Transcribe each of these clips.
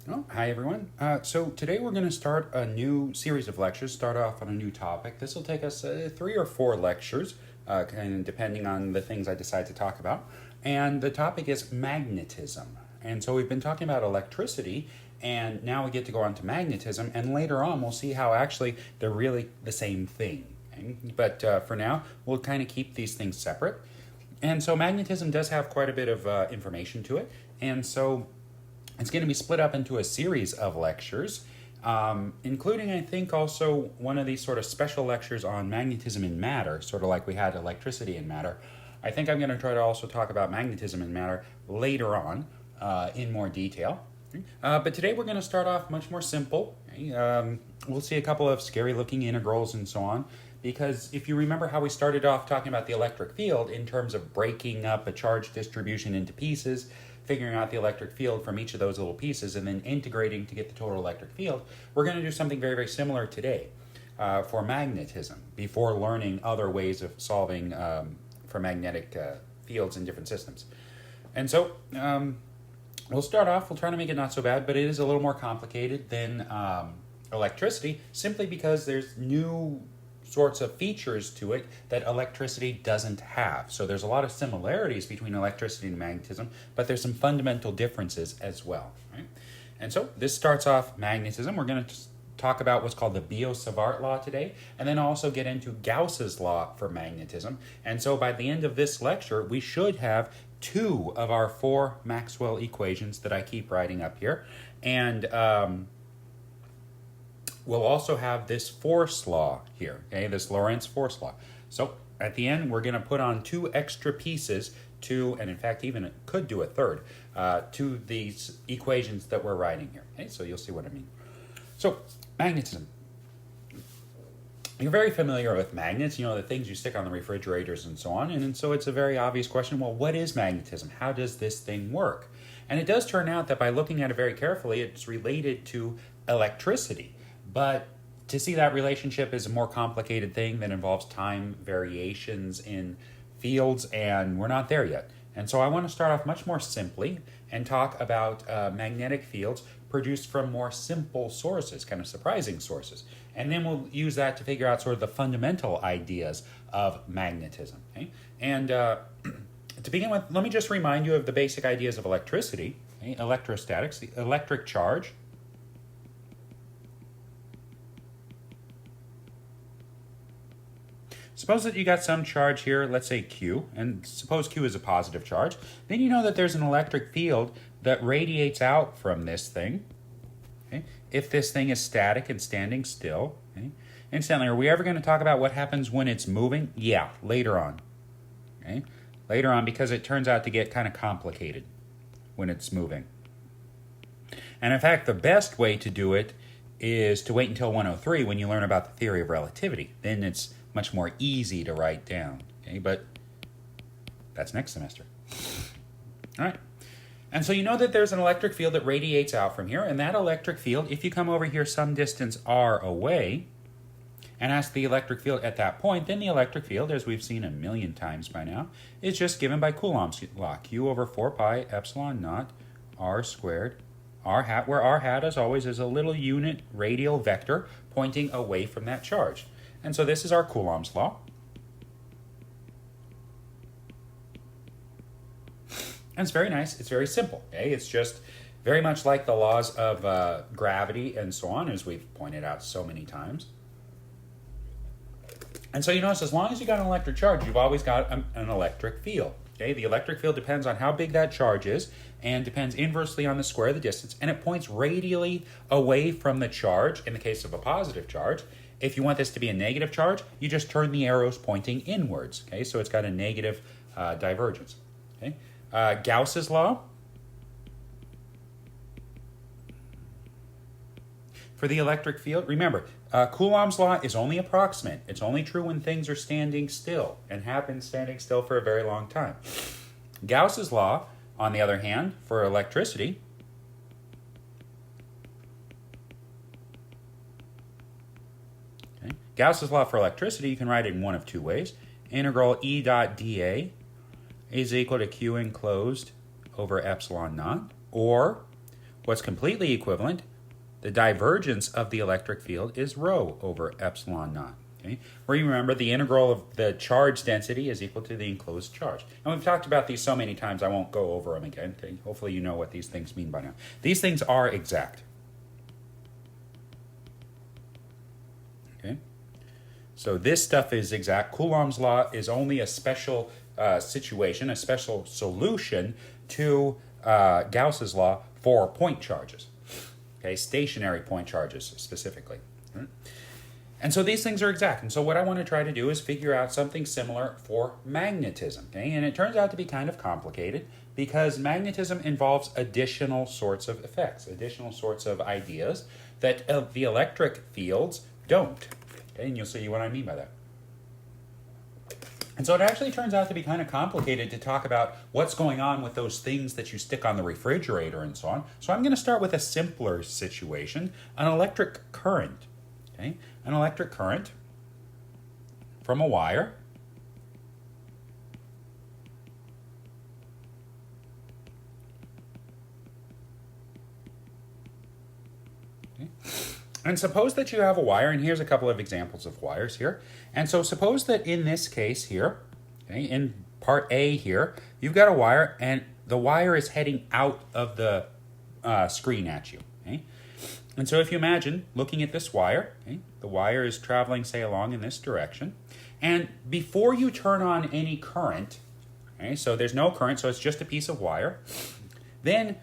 Oh, hi everyone. So today we're going to start a new series of lectures, start off on a new topic. This will take us 3 or 4 lectures, kind of depending on the things I decide to talk about. And the topic is magnetism. And so we've been talking about electricity, and now we get to go on to magnetism, and later on we'll see how actually they're really the same thing. Okay? But for now, we'll kind of keep these things separate. And so magnetism does have quite a bit of information to it, and so it's going to be split up into a series of lectures, including, I think, also one of these sort of special lectures on magnetism in matter, sort of like we had electricity in matter. I think I'm going to try to also talk about magnetism in matter later on in more detail. But today we're going to start off much more simple. We'll see a couple of scary-looking integrals and so on, because if you remember how we started off talking about the electric field in terms of breaking up a charge distribution into pieces, figuring out the electric field from each of those little pieces, and then integrating to get the total electric field, we're going to do something very, very similar today for magnetism, before learning other ways of solving for magnetic fields in different systems. And so we'll start off, we'll try to make it not so bad, but it is a little more complicated than electricity, simply because there's new sorts of features to it that electricity doesn't have. So there's a lot of similarities between electricity and magnetism, but there's some fundamental differences as well. Right? And so this starts off magnetism. We're going to talk about what's called the Biot-Savart law today, and then also get into Gauss's law for magnetism. And so by the end of this lecture, we should have 2 of our 4 Maxwell equations that I keep writing up here. And we'll also have this force law here, okay, this Lorentz force law. So at the end, we're going to put on 2 extra pieces to, and in fact, even it could do a third, to these equations that we're writing here. Okay, so you'll see what I mean. So magnetism. You're very familiar with magnets, you know, the things you stick on the refrigerators and so on. And so it's a very obvious question, well, what is magnetism? How does this thing work? And it does turn out that by looking at it very carefully, it's related to electricity. But to see that relationship is a more complicated thing that involves time variations in fields, and we're not there yet. And so I want to start off much more simply and talk about magnetic fields produced from more simple sources, kind of surprising sources. And then we'll use that to figure out sort of the fundamental ideas of magnetism. Okay? And to begin with, let me just remind you of the basic ideas of electricity, okay? Electrostatics, the electric charge. Suppose that you got some charge here, let's say Q, and suppose Q is a positive charge. Then you know that there's an electric field that radiates out from this thing. Okay? If this thing is static and standing still. Okay? Incidentally, are we ever going to talk about what happens when it's moving? Yeah, later on. Okay? Later on, because it turns out to get kind of complicated when it's moving. And in fact, the best way to do it is to wait until 103 when you learn about the theory of relativity. Then it's much more easy to write down, okay? But that's next semester. All right. And so you know that there's an electric field that radiates out from here, and that electric field, if you come over here some distance r away and ask the electric field at that point, then the electric field, as we've seen a million times by now, is just given by Coulomb's law, Q over 4 pi epsilon naught r squared r hat, where r hat, as always, is a little unit radial vector pointing away from that charge. And so this is our Coulomb's law. And it's very nice. It's very simple. Okay? It's just very much like the laws of gravity and so on, as we've pointed out so many times. And so you notice as long as you got an electric charge, you've always got an electric field. Okay? The electric field depends on how big that charge is and depends inversely on the square of the distance, and it points radially away from the charge in the case of a positive charge. If you want this to be a negative charge, you just turn the arrows pointing inwards. Okay, so it's got a negative divergence. Okay, Gauss's law. For the electric field, remember, Coulomb's law is only approximate. It's only true when things are standing still and have been standing still for a very long time. Gauss's law, on the other hand, for electricity, Gauss's law for electricity, you can write it in one of 2 ways. Integral E dot dA is equal to Q enclosed over epsilon naught. Or What's completely equivalent, the divergence of the electric field is rho over epsilon naught. Okay? Where you remember the integral of the charge density is equal to the enclosed charge. And we've talked about these so many times, I won't go over them again. Okay? Hopefully you know what these things mean by now. These things are exact. Okay? So this stuff is exact. Coulomb's law is only a special situation, a special solution to Gauss's law for point charges. Okay, stationary point charges specifically. Right? And so these things are exact. And so what I want to try to do is figure out something similar for magnetism. Okay, and it turns out to be kind of complicated because magnetism involves additional sorts of effects, additional sorts of ideas that the electric fields don't. Okay, and you'll see what I mean by that. And so it actually turns out to be kind of complicated to talk about what's going on with those things that you stick on the refrigerator and so on. So I'm going to start with a simpler situation, an electric current. Okay? An electric current from a wire okay? And suppose that you have a wire, and here's a couple of examples of wires here. And so suppose that in this case here, okay, in part A here, you've got a wire, and the wire is heading out of the screen at you. Okay? And so if you imagine looking at this wire, okay, the wire is traveling, say, along in this direction. And before you turn on any current, okay, so there's no current, so it's just a piece of wire, then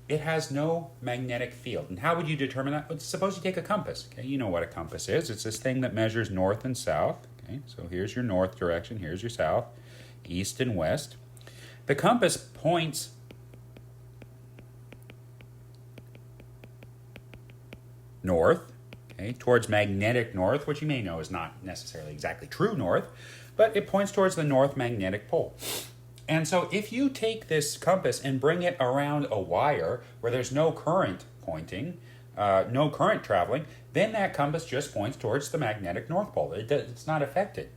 it has no magnetic field. And how would you determine that? Well, suppose you take a compass. Okay, you know what a compass is. It's this thing that measures north and south. Okay, so here's your north direction, here's your south, east and west. The compass points north, okay, towards magnetic north, which you may know is not necessarily exactly true north, but it points towards the north magnetic pole. And so if you take this compass and bring it around a wire where there's no current pointing, no current traveling, then that compass just points towards the magnetic north pole. It's not affected.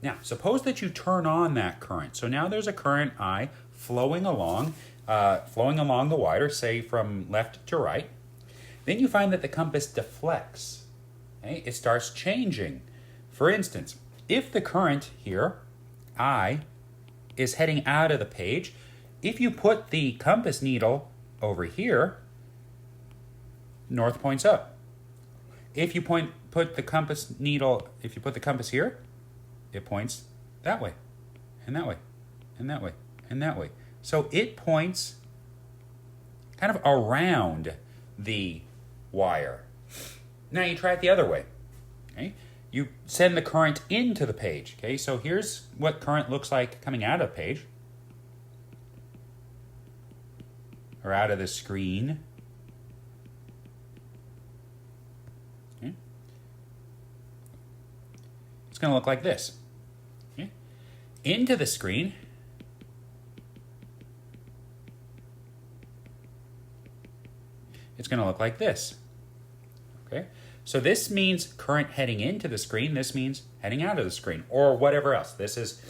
Now, suppose that you turn on that current. So now there's a current I flowing along the wire, say from left to right. Then you find that the compass deflects. Okay? It starts changing. For instance, if the current here, I, is heading out of the page, if you put the compass needle over here, north points up. If you put the compass here, it points that way, and that way, and that way, and that way. So it points kind of around the wire. Now you try it the other way. Okay? You send the current into the page. Okay, so here's what current looks like coming out of the page, or out of the screen. Okay. It's going to look like this. Okay. Into the screen, it's going to look like this. Okay. So this means current heading into the screen. This means heading out of the screen, or whatever else. This is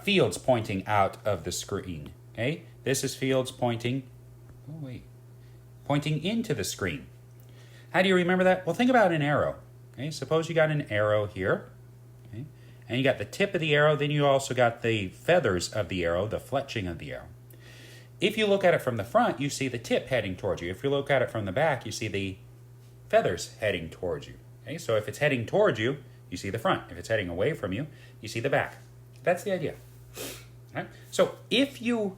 fields pointing out of the screen. Okay, this is fields pointing into the screen. How do you remember that? Well, think about an arrow. Okay, suppose you got an arrow here, okay, and you got the tip of the arrow. Then you also got the feathers of the arrow, the fletching of the arrow. If you look at it from the front, you see the tip heading towards you. If you look at it from the back, you see the feathers heading towards you. Okay, so if it's heading towards you, you see the front. If it's heading away from you, you see the back. That's the idea. Right? So if you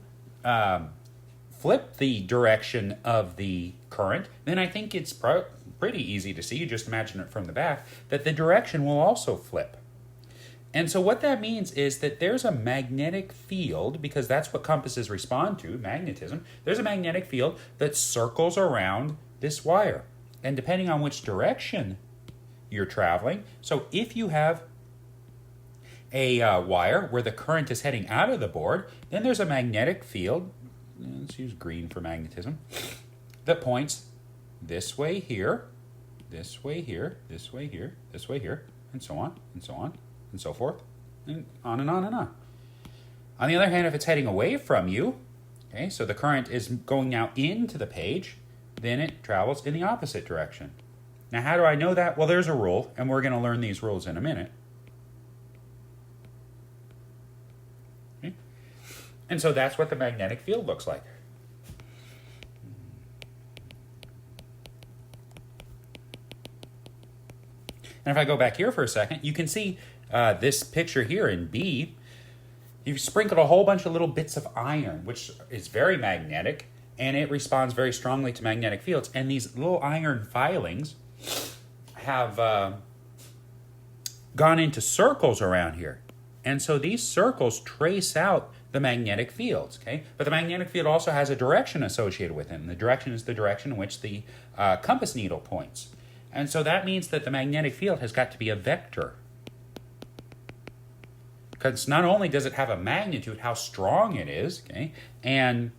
flip the direction of the current, then I think it's pretty easy to see, you just imagine it from the back, that the direction will also flip. And so what that means is that there's a magnetic field, because that's what compasses respond to, magnetism. There's a magnetic field that circles around this wire. And depending on which direction you're traveling, so if you have a wire where the current is heading out of the board, then there's a magnetic field, let's use green for magnetism, that points this way here, this way here, this way here, this way here, and so on, and so on, and so forth, and on and on and on. On the other hand, if it's heading away from you, Okay, so the current is going now into the page, then it travels in the opposite direction. Now, how do I know that? Well, there's a rule, and we're going to learn these rules in a minute. Okay. And so that's what the magnetic field looks like. And if I go back here for a second, you can see this picture here in B. You've sprinkled a whole bunch of little bits of iron, which is very magnetic, and it responds very strongly to magnetic fields. And these little iron filings have gone into circles around here. And so these circles trace out the magnetic fields, okay? But the magnetic field also has a direction associated with it, and the direction is the direction in which the compass needle points. And so that means that the magnetic field has got to be a vector. Because not only does it have a magnitude, how strong it is, okay, and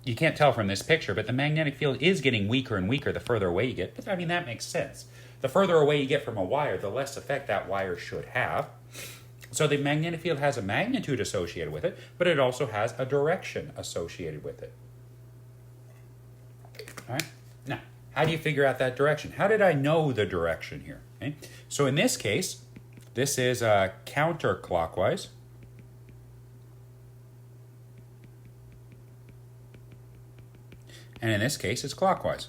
you can't tell from this picture, but the magnetic field is getting weaker and weaker the further away you get. But I mean, that makes sense. The further away you get from a wire, the less effect that wire should have. So the magnetic field has a magnitude associated with it, but it also has a direction associated with it. All right? Now, how do you figure out that direction? How did I know the direction here? Okay? So in this case, this is counterclockwise. And in this case, it's clockwise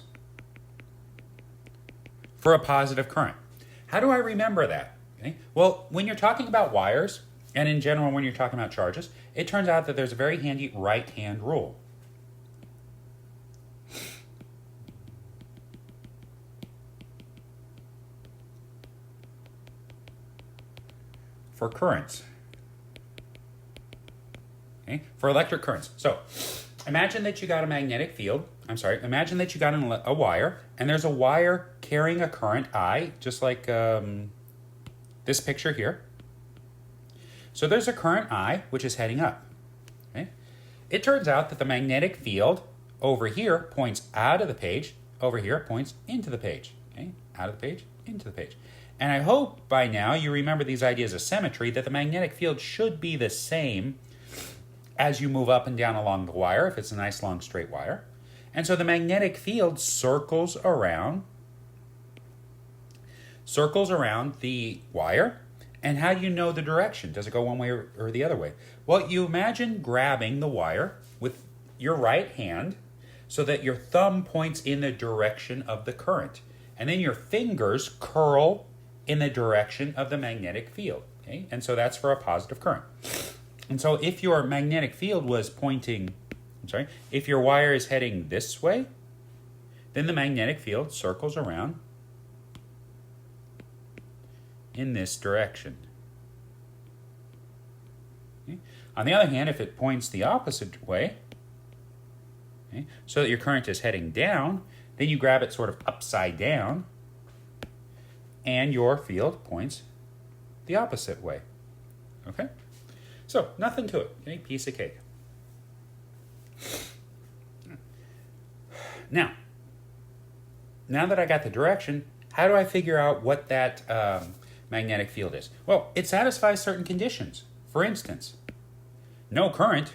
for a positive current. How do I remember that? Okay? Well, when you're talking about wires, and in general when you're talking about charges, it turns out that there's a very handy right-hand rule. For currents. Okay? For electric currents. So, imagine that you got a magnetic field. Imagine that you got a wire, and there's a wire carrying a current I, just like this picture here. So there's a current I, which is heading up. Okay? It turns out that the magnetic field over here points out of the page, over here points into the page. Okay? Out of the page, into the page. And I hope by now you remember these ideas of symmetry, that the magnetic field should be the same as you move up and down along the wire, if it's a nice long straight wire. And so the magnetic field circles around the wire. And how do you know the direction? Does it go one way or the other way? Well, you imagine grabbing the wire with your right hand so that your thumb points in the direction of the current. And then your fingers curl in the direction of the magnetic field. Okay? And so that's for a positive current. And so if your magnetic field was if your wire is heading this way, then the magnetic field circles around in this direction. Okay? On the other hand, if it points the opposite way, okay, so that your current is heading down, then you grab it sort of upside down, and your field points the opposite way. Okay? So, nothing to it. Okay? Piece of cake. Now that I got the direction, how do I figure out what that magnetic field is? Well, it satisfies certain conditions. For instance, no current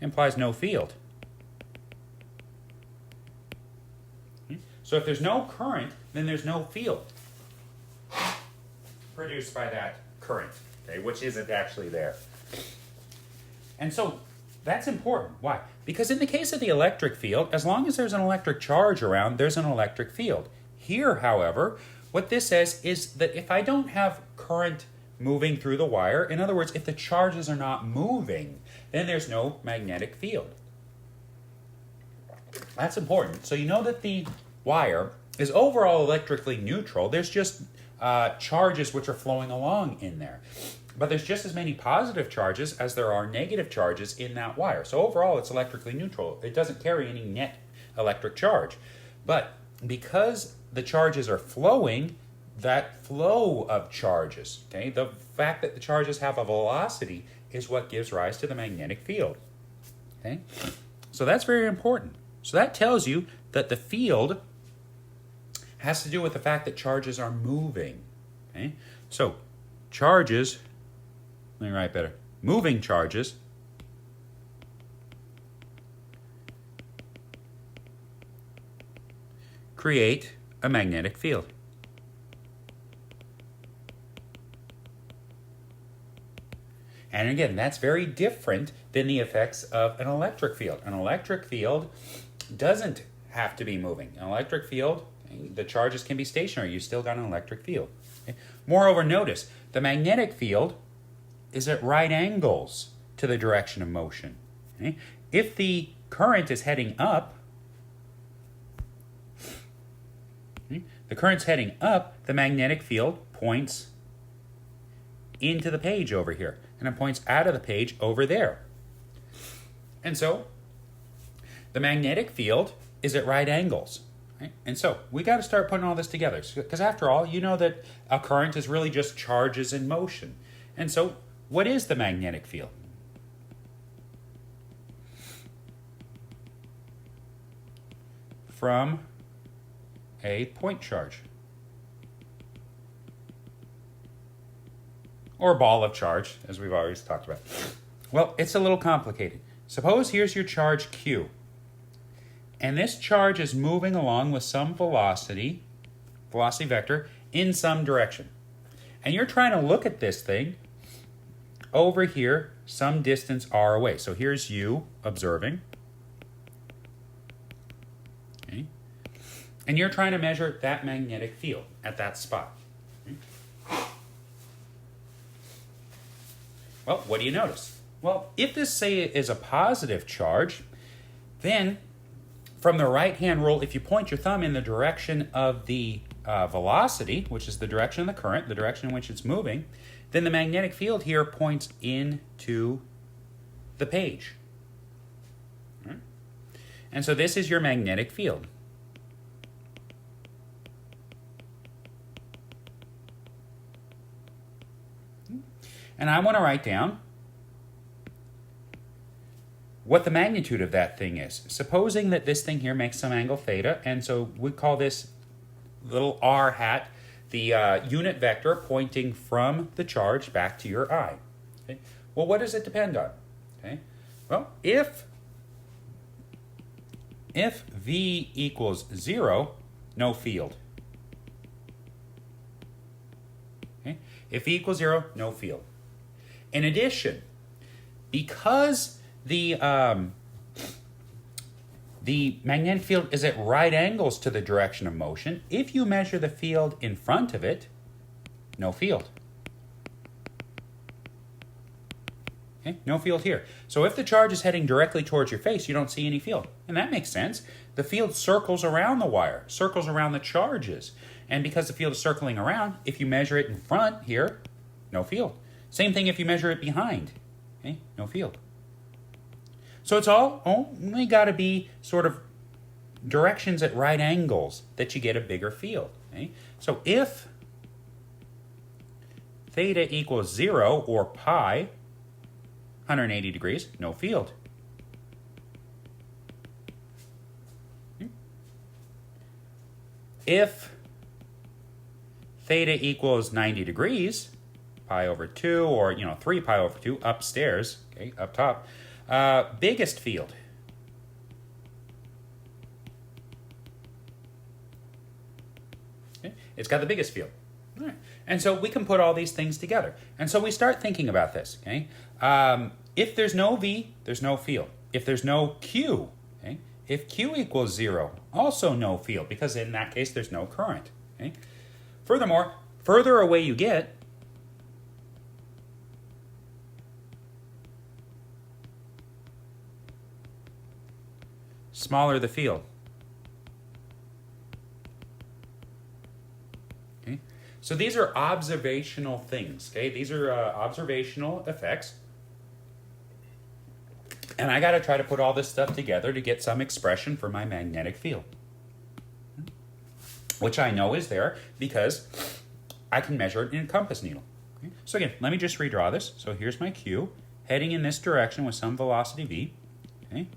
implies no field. So if there's no current, then there's no field produced by that current, okay, which isn't actually there. And so that's important. Why? Because in the case of the electric field, as long as there's an electric charge around, there's an electric field. Here, however, what this says is that if I don't have current moving through the wire, in other words, if the charges are not moving, then there's no magnetic field. That's important. So you know that the wire is overall electrically neutral. There's just charges which are flowing along in there. But there's just as many positive charges as there are negative charges in that wire. So overall, it's electrically neutral. It doesn't carry any net electric charge. But because the charges are flowing, that flow of charges, okay, the fact that the charges have a velocity is what gives rise to the magnetic field. Okay? So that's very important. So that tells you that the field has to do with the fact that charges are moving. Okay? So charges, let me write better. moving charges create a magnetic field. And again, that's very different than the effects of an electric field. An electric field doesn't have to be moving. An electric field, the charges can be stationary. You still got an electric field. Okay? Moreover, notice, the magnetic field is at right angles to the direction of motion. Okay? If the current is heading up, the current's heading up, the magnetic field points into the page over here, and it points out of the page over there. And so, the magnetic field is at right angles. Right? And so, we got to start putting all this together, because after all, you know that a current is really just charges in motion. And so, what is the magnetic field? From a point charge, or ball of charge, as we've always talked about. Well, it's a little complicated. Suppose here's your charge Q, and this charge is moving along with some velocity vector, in some direction. And you're trying to look at this thing over here, some distance r away. So here's you observing. Okay. And you're trying to measure that magnetic field at that spot. Okay. Well, what do you notice? Well, if this, say, is a positive charge, then from the right-hand rule, if you point your thumb in the direction of the velocity, which is the direction of the current, the direction in which it's moving, then the magnetic field here points into the page. Right? And so this is your magnetic field. And I want to write down what the magnitude of that thing is. Supposing that this thing here makes some angle theta, and so we call this little r hat the unit vector pointing from the charge back to your eye. Okay? Well, what does it depend on? Okay? Well, if v equals 0, no field. Okay? If v equals 0, no field. In addition, because the magnetic field is at right angles to the direction of motion, if you measure the field in front of it, no field. Okay? No field here. So if the charge is heading directly towards your face, you don't see any field. And that makes sense. The field circles around the wire, circles around the charges. And because the field is circling around, if you measure it in front here, no field. Same thing if you measure it behind. Okay? No field. So it's all only got to be sort of directions at right angles that you get a bigger field. Okay? So if theta equals 0 or pi, 180 degrees, no field. Okay? If theta equals 90 degrees, pi over 2, or 3 pi over 2 upstairs, okay, up top, biggest field. Okay? It's got the biggest field. All right. And so we can put all these things together. And so we start thinking about this. Okay? If there's no V, there's no field. If there's no Q, okay? If Q equals 0, also no field, because in that case there's no current. Okay? Furthermore, further away you get, smaller the field. Okay? So these are observational things. Okay? These are observational effects. And I got to try to put all this stuff together to get some expression for my magnetic field. Which I know is there because I can measure it in a compass needle. Okay? So again, let me just redraw this. So here's my Q, heading in this direction with some velocity V. Okay?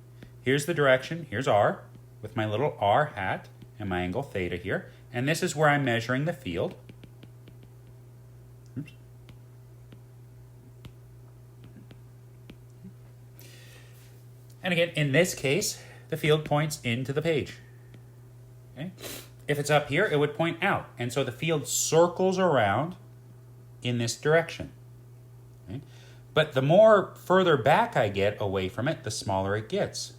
Here's the direction, here's R, with my little R hat and my angle theta here. And this is where I'm measuring the field. Oops. And again, in this case, the field points into the page. Okay? If it's up here, it would point out. And so the field circles around in this direction. Okay? But the more further back I get away from it, the smaller it gets.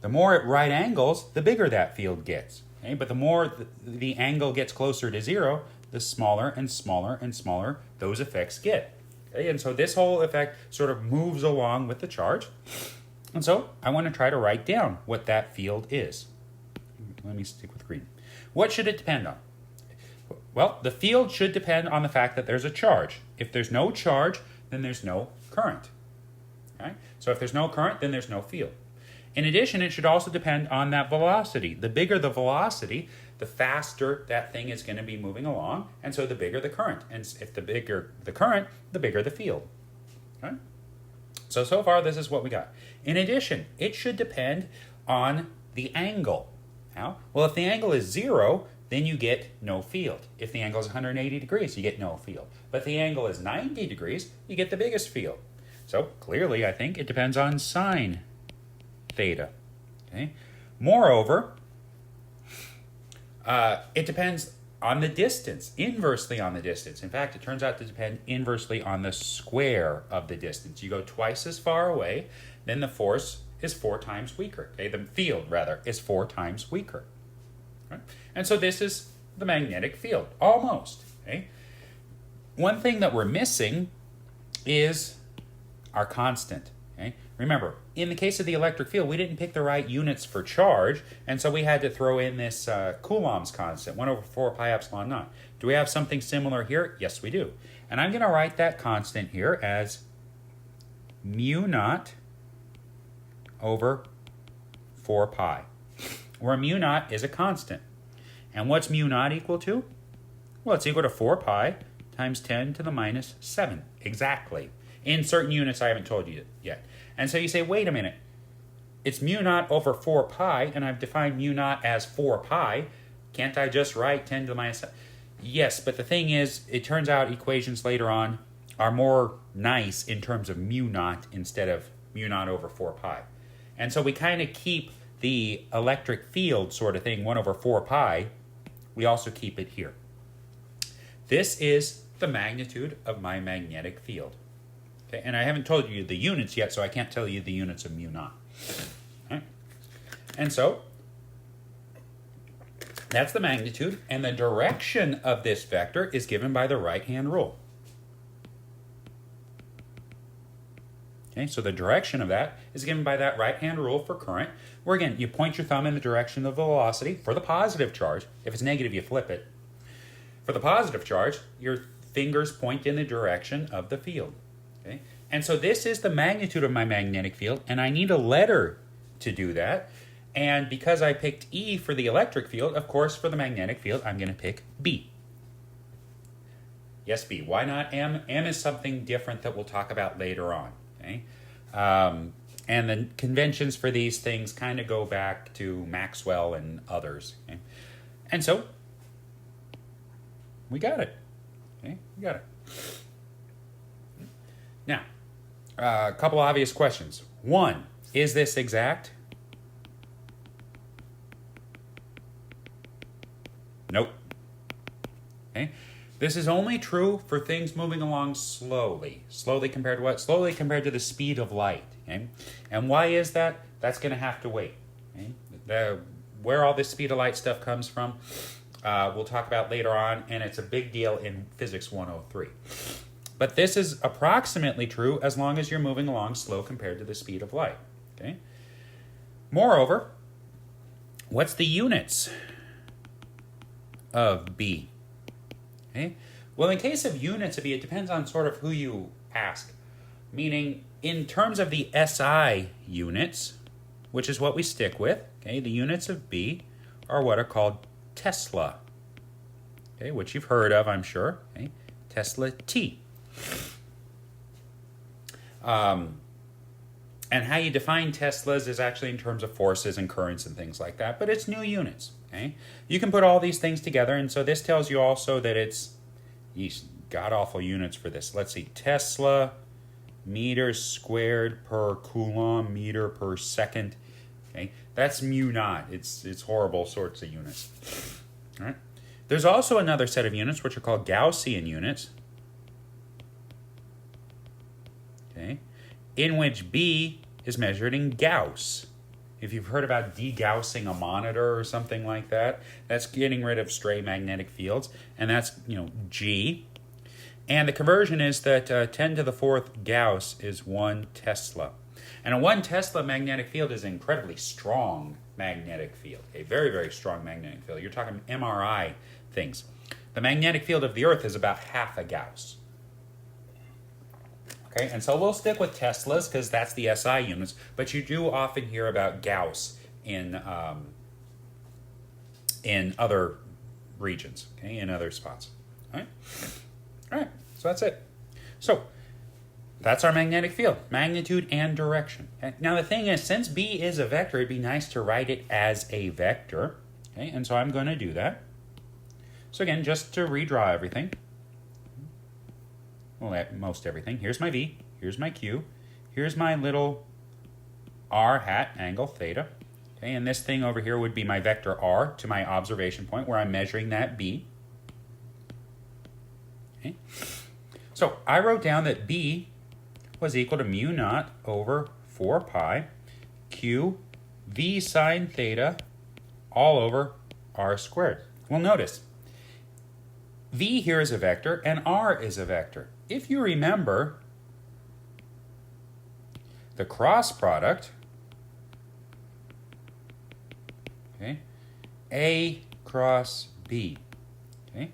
The more at right angles, the bigger that field gets. Okay? But the more the angle gets closer to zero, the smaller and smaller and smaller those effects get. Okay? And so this whole effect sort of moves along with the charge. And so I want to try to write down what that field is. Let me stick with green. What should it depend on? Well, the field should depend on the fact that there's a charge. If there's no charge, then there's no current. Okay? So if there's no current, then there's no field. In addition, it should also depend on that velocity. The bigger the velocity, the faster that thing is going to be moving along, and so the bigger the current. And if the bigger the current, the bigger the field. Okay? So far, this is what we got. In addition, it should depend on the angle. How? Well, if the angle is 0, then you get no field. If the angle is 180 degrees, you get no field. But if the angle is 90 degrees, you get the biggest field. So clearly, I think it depends on sine theta. Okay. Moreover, it depends on the distance, inversely on the distance. In fact, it turns out to depend inversely on the square of the distance. You go twice as far away, then the force is 4 times weaker. Okay, the field, rather, is 4 times weaker. Right? And so this is the magnetic field, almost. Okay? One thing that we're missing is our constant. Okay? Remember, in the case of the electric field, we didn't pick the right units for charge, and so we had to throw in this Coulomb's constant, 1 over 4 pi epsilon naught. Do we have something similar here? Yes, we do. And I'm going to write that constant here as mu naught over 4 pi, where mu naught is a constant. And what's mu naught equal to? Well, it's equal to 4 pi times 10 to the minus 7, exactly. In certain units I haven't told you yet. And so you say, wait a minute, it's mu naught over 4 pi, and I've defined mu naught as 4 pi. Can't I just write 10 to the minus 7? Yes, but the thing is, it turns out equations later on are more nice in terms of mu naught instead of mu naught over 4 pi. And so we kind of keep the electric field sort of thing, 1 over 4 pi. We also keep it here. This is the magnitude of my magnetic field. Okay, and I haven't told you the units yet, so I can't tell you the units of mu naught. Okay. And so that's the magnitude, and the direction of this vector is given by the right-hand rule. Okay, so the direction of that is given by that right-hand rule for current, where again, you point your thumb in the direction of the velocity for the positive charge. If it's negative, you flip it. For the positive charge, your fingers point in the direction of the field. Okay? And so this is the magnitude of my magnetic field, and I need a letter to do that. And because I picked E for the electric field, of course, for the magnetic field, I'm going to pick B. Yes, B. Why not M? M is something different that we'll talk about later on. Okay? And the conventions for these things kind of go back to Maxwell and others. Okay? And so, we got it. Okay? We got it. Now, a couple obvious questions. One, is this exact? Nope. Okay? This is only true for things moving along slowly. Slowly compared to what? Slowly compared to the speed of light. Okay? And why is that? That's going to have to wait. Okay? Where all this speed of light stuff comes from, we'll talk about later on, and it's a big deal in Physics 103. But this is approximately true as long as you're moving along slow compared to the speed of light. Okay? Moreover, what's the units of B? Okay? Well, in case of units of B, it depends on sort of who you ask. Meaning, in terms of the SI units, which is what we stick with, okay, the units of B are what are called Tesla, okay, which you've heard of, I'm sure. Okay? Tesla T. And how you define Teslas is actually in terms of forces and currents and things like that, but it's new units. Okay? You can put all these things together, and so this tells you also that it's god-awful units for this. Let's see, Tesla meters squared per coulomb meter per second. Okay, that's mu naught. It's horrible sorts of units. All right. There's also another set of units which are called Gaussian units. Okay, in which B is measured in Gauss. If you've heard about degaussing a monitor or something like that, that's getting rid of stray magnetic fields, and that's, G. And the conversion is that 10 to the fourth Gauss is 1 Tesla. And a 1 Tesla magnetic field is an incredibly strong magnetic field, a very, very strong magnetic field. You're talking MRI things. The magnetic field of the Earth is about half a Gauss. Okay, and so we'll stick with Teslas because that's the SI units, but you do often hear about Gauss in other regions, okay, in other spots. All right, so that's it. So that's our magnetic field, magnitude and direction. Okay? Now the thing is, since B is a vector, it'd be nice to write it as a vector, okay, and so I'm going to do that. So again, just to redraw everything. Well, most everything. Here's my V, here's my Q, here's my little R hat angle theta. Okay, and this thing over here would be my vector R to my observation point where I'm measuring that B. Okay. So I wrote down that B was equal to mu naught over 4 pi Q V sine theta all over R squared. Well, notice, V here is a vector and R is a vector. If you remember, the cross product, okay, A cross B, okay,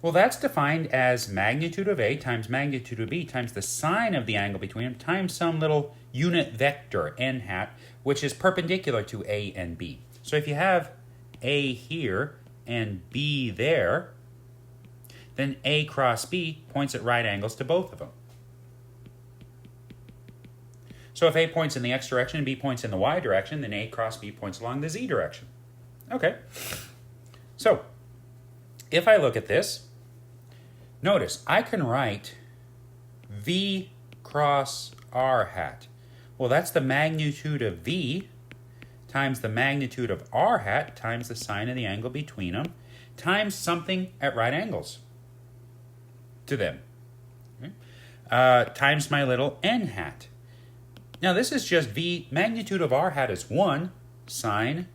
well, that's defined as magnitude of A times magnitude of B times the sine of the angle between them times some little unit vector, n hat, which is perpendicular to A and B. So if you have A here and B there, then A cross B points at right angles to both of them. So if A points in the x direction and B points in the y direction, then A cross B points along the z direction. Okay. So if I look at this, notice I can write V cross R hat. Well, that's the magnitude of V times the magnitude of R hat times the sine of the angle between them times something at right angles to them, okay? Times my little n hat. Now this is just V, magnitude of R hat is 1 sine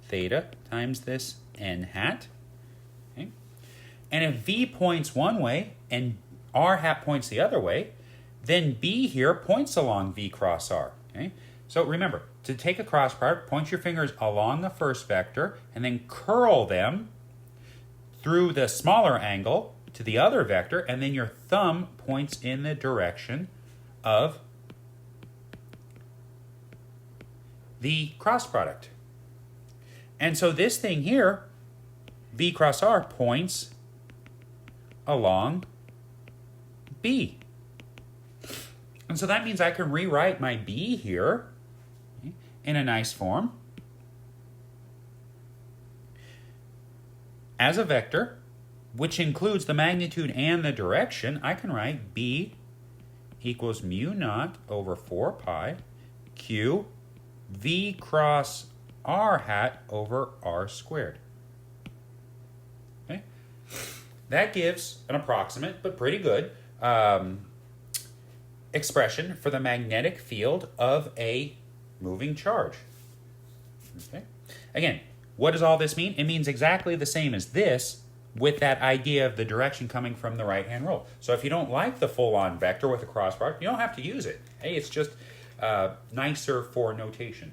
theta times this n hat, okay? And if V points one way and R hat points the other way, then B here points along V cross R, okay? So remember, to take a cross product, point your fingers along the first vector and then curl them through the smaller angle to the other vector, and then your thumb points in the direction of the cross product. And so this thing here, V cross R, points along B. And so that means I can rewrite my B here in a nice form as a vector, which includes the magnitude and the direction. I can write B equals mu naught over 4 pi Q V cross R hat over R squared. Okay? That gives an approximate, but pretty good, expression for the magnetic field of a moving charge. Okay? Again, what does all this mean? It means exactly the same as this, with that idea of the direction coming from the right-hand rule. So if you don't like the full-on vector with a cross product, you don't have to use it. Hey, it's just nicer for notation.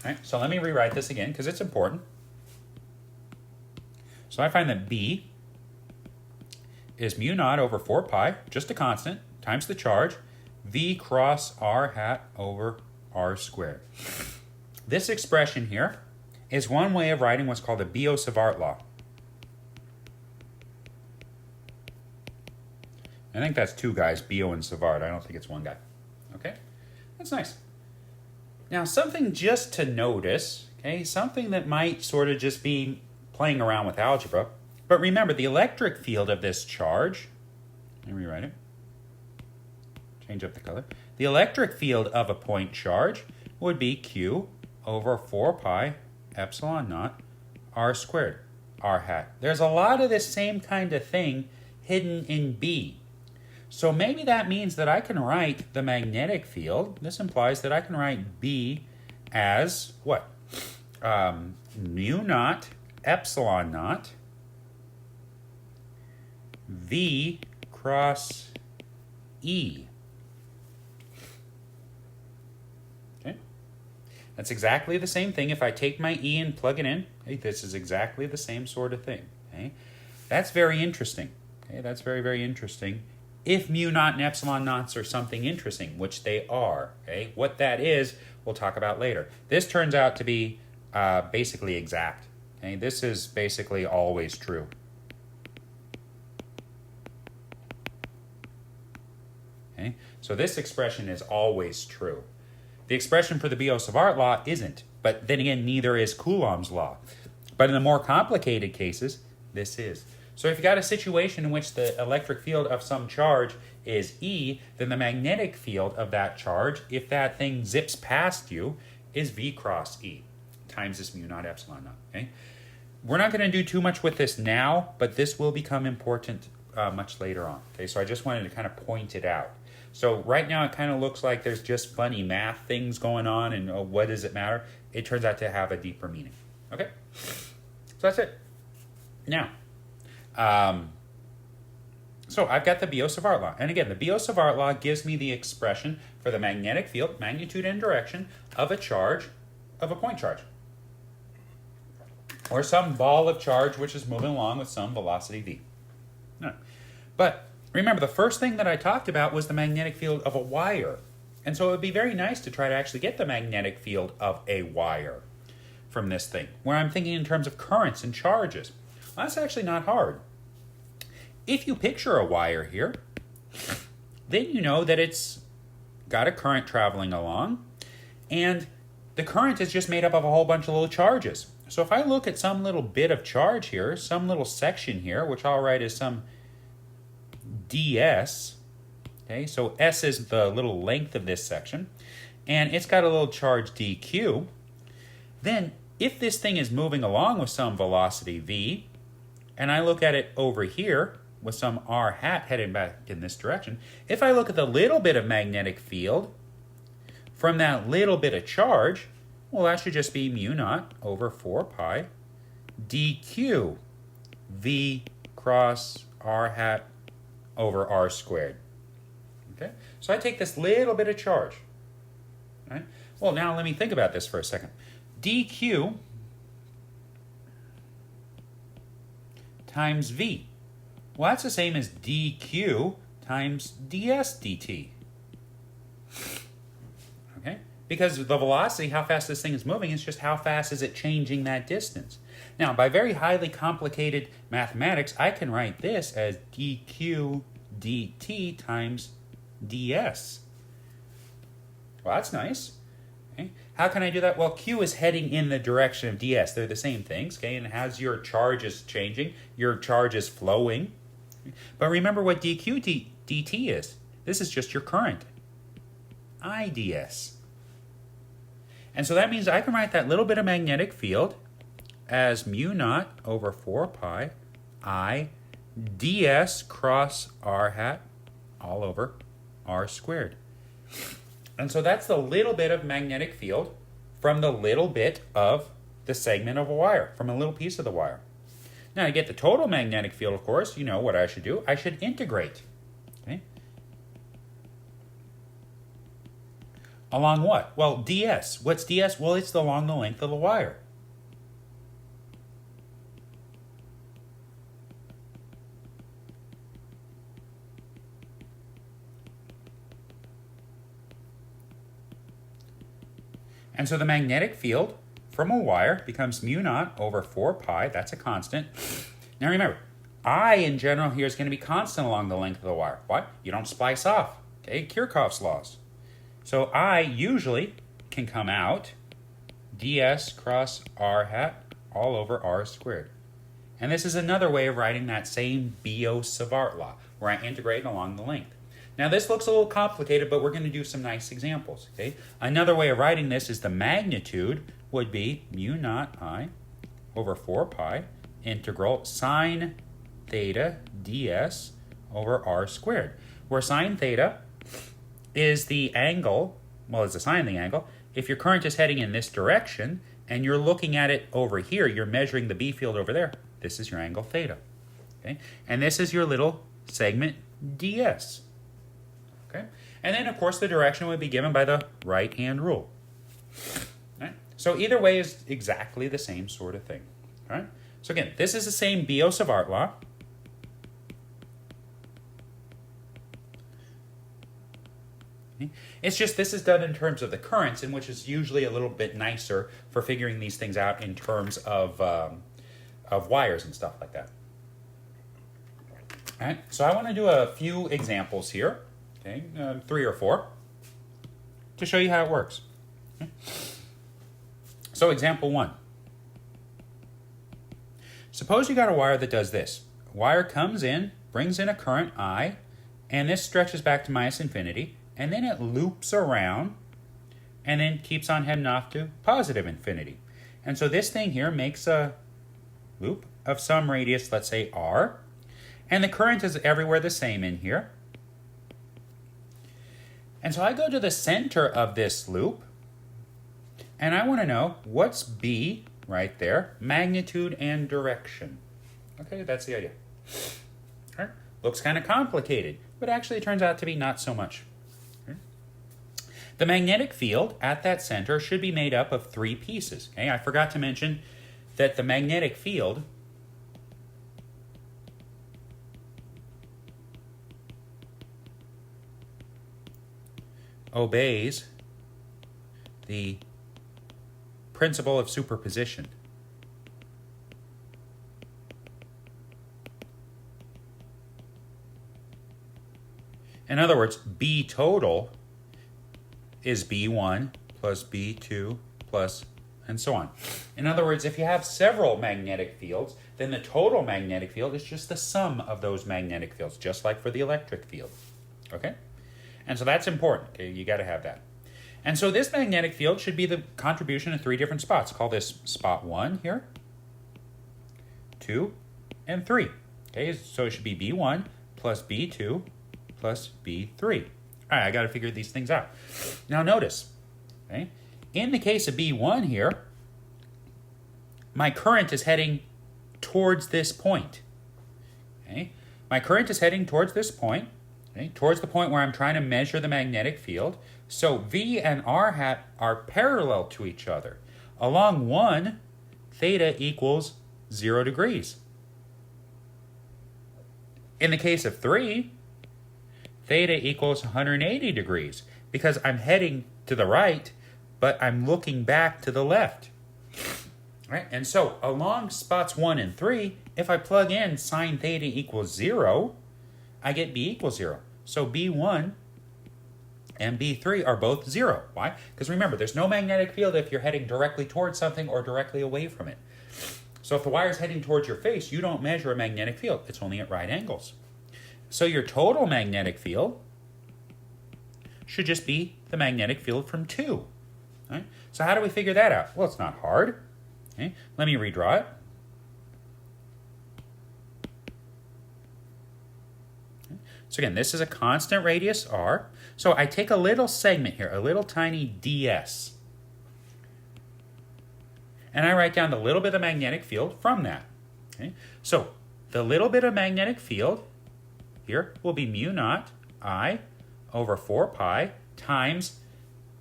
All right, so let me rewrite this again because it's important. So I find that B is mu naught over 4 pi, just a constant, times the charge, V cross R hat over R squared. This expression here is one way of writing what's called the Biot-Savart law. I think that's two guys, Bio and Savart. I don't think it's one guy. Okay? That's nice. Now, something just to notice, okay, something that might sort of just be playing around with algebra, but remember the electric field of this charge, let me rewrite it. change up the color. The electric field of a point charge would be Q over 4 pi epsilon naught r squared, r hat. There's a lot of this same kind of thing hidden in B. So maybe that means that I can write the magnetic field. This implies that I can write B as what? Mu naught epsilon naught V cross E. Okay. That's exactly the same thing. If I take my E and plug it in, hey, this is exactly the same sort of thing. Okay. That's very interesting. Okay, that's very, very interesting. If mu naught and epsilon naughts are something interesting, which they are, okay, what that is, we'll talk about later. This turns out to be basically exact. Okay, this is basically always true. Okay, so this expression is always true. The expression for the Biot-Savart law isn't, but then again, neither is Coulomb's law. But in the more complicated cases, this is. So if you got a situation in which the electric field of some charge is E, then the magnetic field of that charge, if that thing zips past you, is V cross E times this mu naught epsilon naught. Okay? We're not going to do too much with this now, but this will become important much later on. Okay, so I just wanted to kind of point it out. So right now it kind of looks like there's just funny math things going on, and what does it matter? It turns out to have a deeper meaning. Okay, so that's it. Now, so I've got the Biot-Savart law. And again, the Biot-Savart law gives me the expression for the magnetic field, magnitude and direction, of a charge, of a point charge. Or some ball of charge which is moving along with some velocity v. No. But remember, the first thing that I talked about was the magnetic field of a wire. And so it would be very nice to try to actually get the magnetic field of a wire from this thing, where I'm thinking in terms of currents and charges. Well, that's actually not hard. If you picture a wire here, then you know that it's got a current traveling along, and the current is just made up of a whole bunch of little charges. So if I look at some little bit of charge here, some little section here, which I'll write as some ds, okay, so s is the little length of this section, and it's got a little charge dq, then if this thing is moving along with some velocity v, and I look at it over here with some r hat heading back in this direction, if I look at the little bit of magnetic field from that little bit of charge, well, that should just be mu naught over 4 pi dq v cross r hat over r squared. Okay, so I take this little bit of charge. Right? Well, now let me think about this for a second. dq times v. Well, that's the same as dq times ds dt. Okay? Because the velocity, how fast this thing is moving, is just how fast is it changing that distance. Now, by very highly complicated mathematics, I can write this as dq dt times ds. Well, that's nice. Okay. How can I do that? Well, q is heading in the direction of ds. They're the same things, okay? And as your charge is changing, your charge is flowing. But remember what dq dt is. This is just your current, ids. And so that means I can write that little bit of magnetic field as mu naught over 4 pi I ds cross r hat all over r squared. And so that's the little bit of magnetic field from the little bit of the segment of a wire, from a little piece of the wire. Now, to get the total magnetic field, of course, you know what I should do. I should integrate. Okay? Along what? Well, ds. What's ds? Well, it's along the length of the wire. And so the magnetic field from a wire becomes mu naught over 4 pi. That's a constant. Now remember, I in general here is going to be constant along the length of the wire. What? You don't splice off. Okay, Kirchhoff's laws. So I usually can come out ds cross r hat all over r squared. And this is another way of writing that same Biot-Savart law, where I integrate along the length. Now this looks a little complicated, but we're going to do some nice examples. Okay. Another way of writing this is the magnitude would be mu naught I over 4 pi integral sine theta ds over r squared, where sine theta is the angle, well, it's the sine of the angle. If your current is heading in this direction and you're looking at it over here, you're measuring the B field over there, this is your angle theta. Okay? And this is your little segment ds. Okay? And then, of course, the direction would be given by the right-hand rule. Right? So either way is exactly the same sort of thing. All right? So again, this is the same Biot-Savart law. Okay? It's just this is done in terms of the currents, and which is usually a little bit nicer for figuring these things out in terms of wires and stuff like that. All right, so I want to do a few examples here, okay, 3 or 4, to show you how it works. Okay. So example 1. Suppose you got a wire that does this. Wire comes in, brings in a current I, and this stretches back to minus infinity, and then it loops around, and then keeps on heading off to positive infinity. And so this thing here makes a loop of some radius, let's say r, and the current is everywhere the same in here. And so I go to the center of this loop, and I want to know what's B right there, magnitude and direction. Okay, that's the idea. All right. Looks kind of complicated, but actually it turns out to be not so much. Okay. The magnetic field at that center should be made up of 3 pieces. Okay, I forgot to mention that the magnetic field obeys the principle of superposition. In other words, B total is B1 plus B2 plus and so on. In other words, if you have several magnetic fields, then the total magnetic field is just the sum of those magnetic fields, just like for the electric field. Okay? And so that's important. Okay? You got to have that. And so this magnetic field should be the contribution of 3 different spots. Call this spot 1 here, 2, and 3. Okay, so it should be B1 plus B2 plus B3. All right, I got to figure these things out. Now notice, okay, in the case of B1 here, my current is heading towards this point. Okay, my current is heading towards this point, okay, towards the point where I'm trying to measure the magnetic field. So V and R hat are parallel to each other. Along 1, theta equals 0 degrees. In the case of 3, theta equals 180 degrees because I'm heading to the right, but I'm looking back to the left. Right? And so along spots 1 and 3, if I plug in sine theta equals 0, I get B equals 0. So B1 and B3 are both 0. Why? Because remember, there's no magnetic field if you're heading directly towards something or directly away from it. So if the wire is heading towards your face, you don't measure a magnetic field. It's only at right angles. So your total magnetic field should just be the magnetic field from 2. Right? So how do we figure that out? Well, it's not hard. Okay? Let me redraw it. So again, this is a constant radius r. So I take a little segment here, a little tiny ds. And I write down the little bit of magnetic field from that. Okay? So the little bit of magnetic field here will be mu naught I over 4 pi times,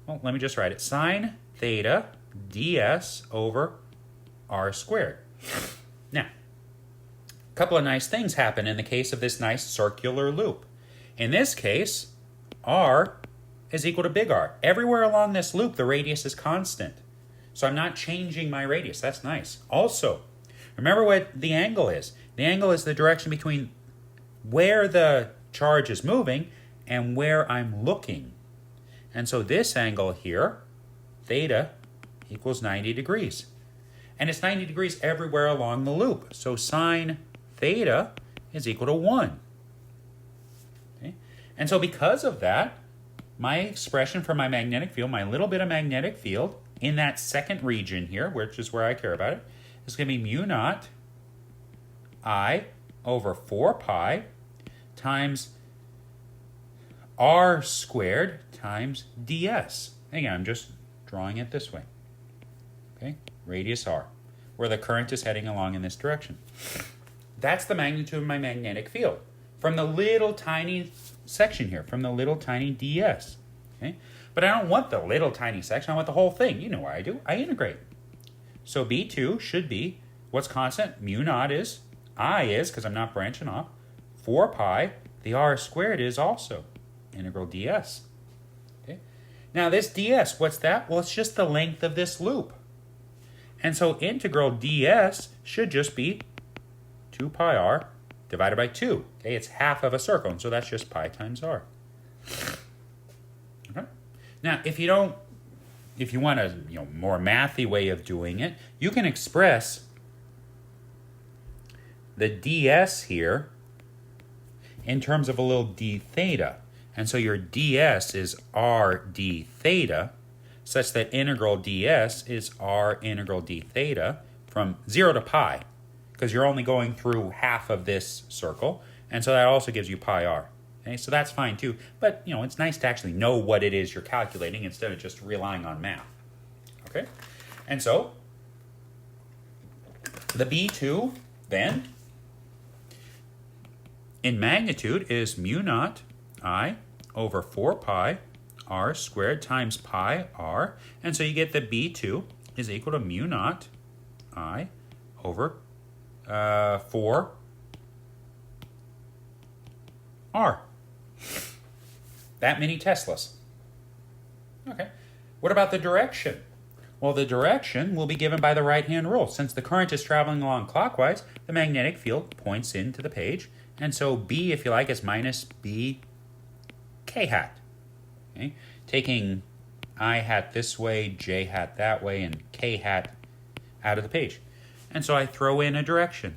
well, let me just write it, sine theta ds over r squared. Now, a couple of nice things happen in the case of this nice circular loop. In this case, r is equal to big R. Everywhere along this loop, the radius is constant. So I'm not changing my radius. That's nice. Also, remember what the angle is. The angle is the direction between where the charge is moving and where I'm looking. And so this angle here, theta, equals 90 degrees. And it's 90 degrees everywhere along the loop. So sine theta is equal to 1. Okay? And so because of that, my expression for my magnetic field, my little bit of magnetic field in that second region here, which is where I care about it, is going to be mu naught I over 4 pi times r squared times ds. Again, I'm just drawing it this way. Okay, radius r, where the current is heading along in this direction. That's the magnitude of my magnetic field from the little tiny section here, from the little tiny ds. Okay, but I don't want the little tiny section, I want the whole thing. You know what I do? I integrate. So B2 should be, what's constant? Mu naught is, I is, because I'm not branching off, 4 pi, the r squared is also integral ds. Okay. Now this ds, what's that? Well, it's just the length of this loop. And so integral ds should just be 2 pi r divided by 2. Okay, it's half of a circle, and so that's just pi times r. Okay. Now, if you want a more mathy way of doing it, you can express the ds here in terms of a little d theta. And so your ds is r d theta, such that integral ds is r integral d theta from 0 to pi, because you're only going through half of this circle, and so that also gives you pi r. Okay, so that's fine too, but it's nice to actually know what it is you're calculating instead of just relying on math. Okay, and so the B2 then in magnitude is mu naught I over 4 pi r squared times pi r, and so you get that B2 is equal to mu naught I over 4 r. That many Teslas. Okay, what about the direction? Well, the direction will be given by the right-hand rule. Since the current is traveling along clockwise, the magnetic field points into the page, and so B, if you like, is minus B k hat. Okay? Taking I hat this way, J hat that way, and K hat out of the page. And so I throw in a direction.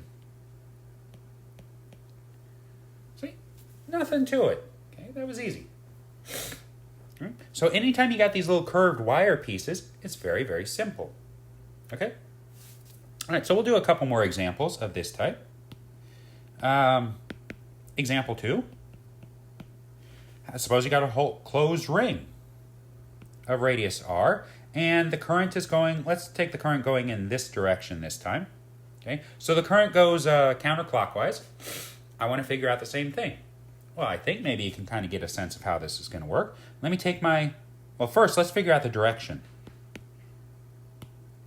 See? Nothing to it. Okay, that was easy. Right? So anytime you got these little curved wire pieces, it's very, very simple. Okay? All right, so we'll do a couple more examples of this type. Example 2. Suppose you got a whole closed ring of radius r, and the current is going, let's take the current going in this direction this time. Okay, so the current goes counterclockwise. I want to figure out the same thing. Well, I think maybe you can kind of get a sense of how this is going to work. Let me take first let's figure out the direction.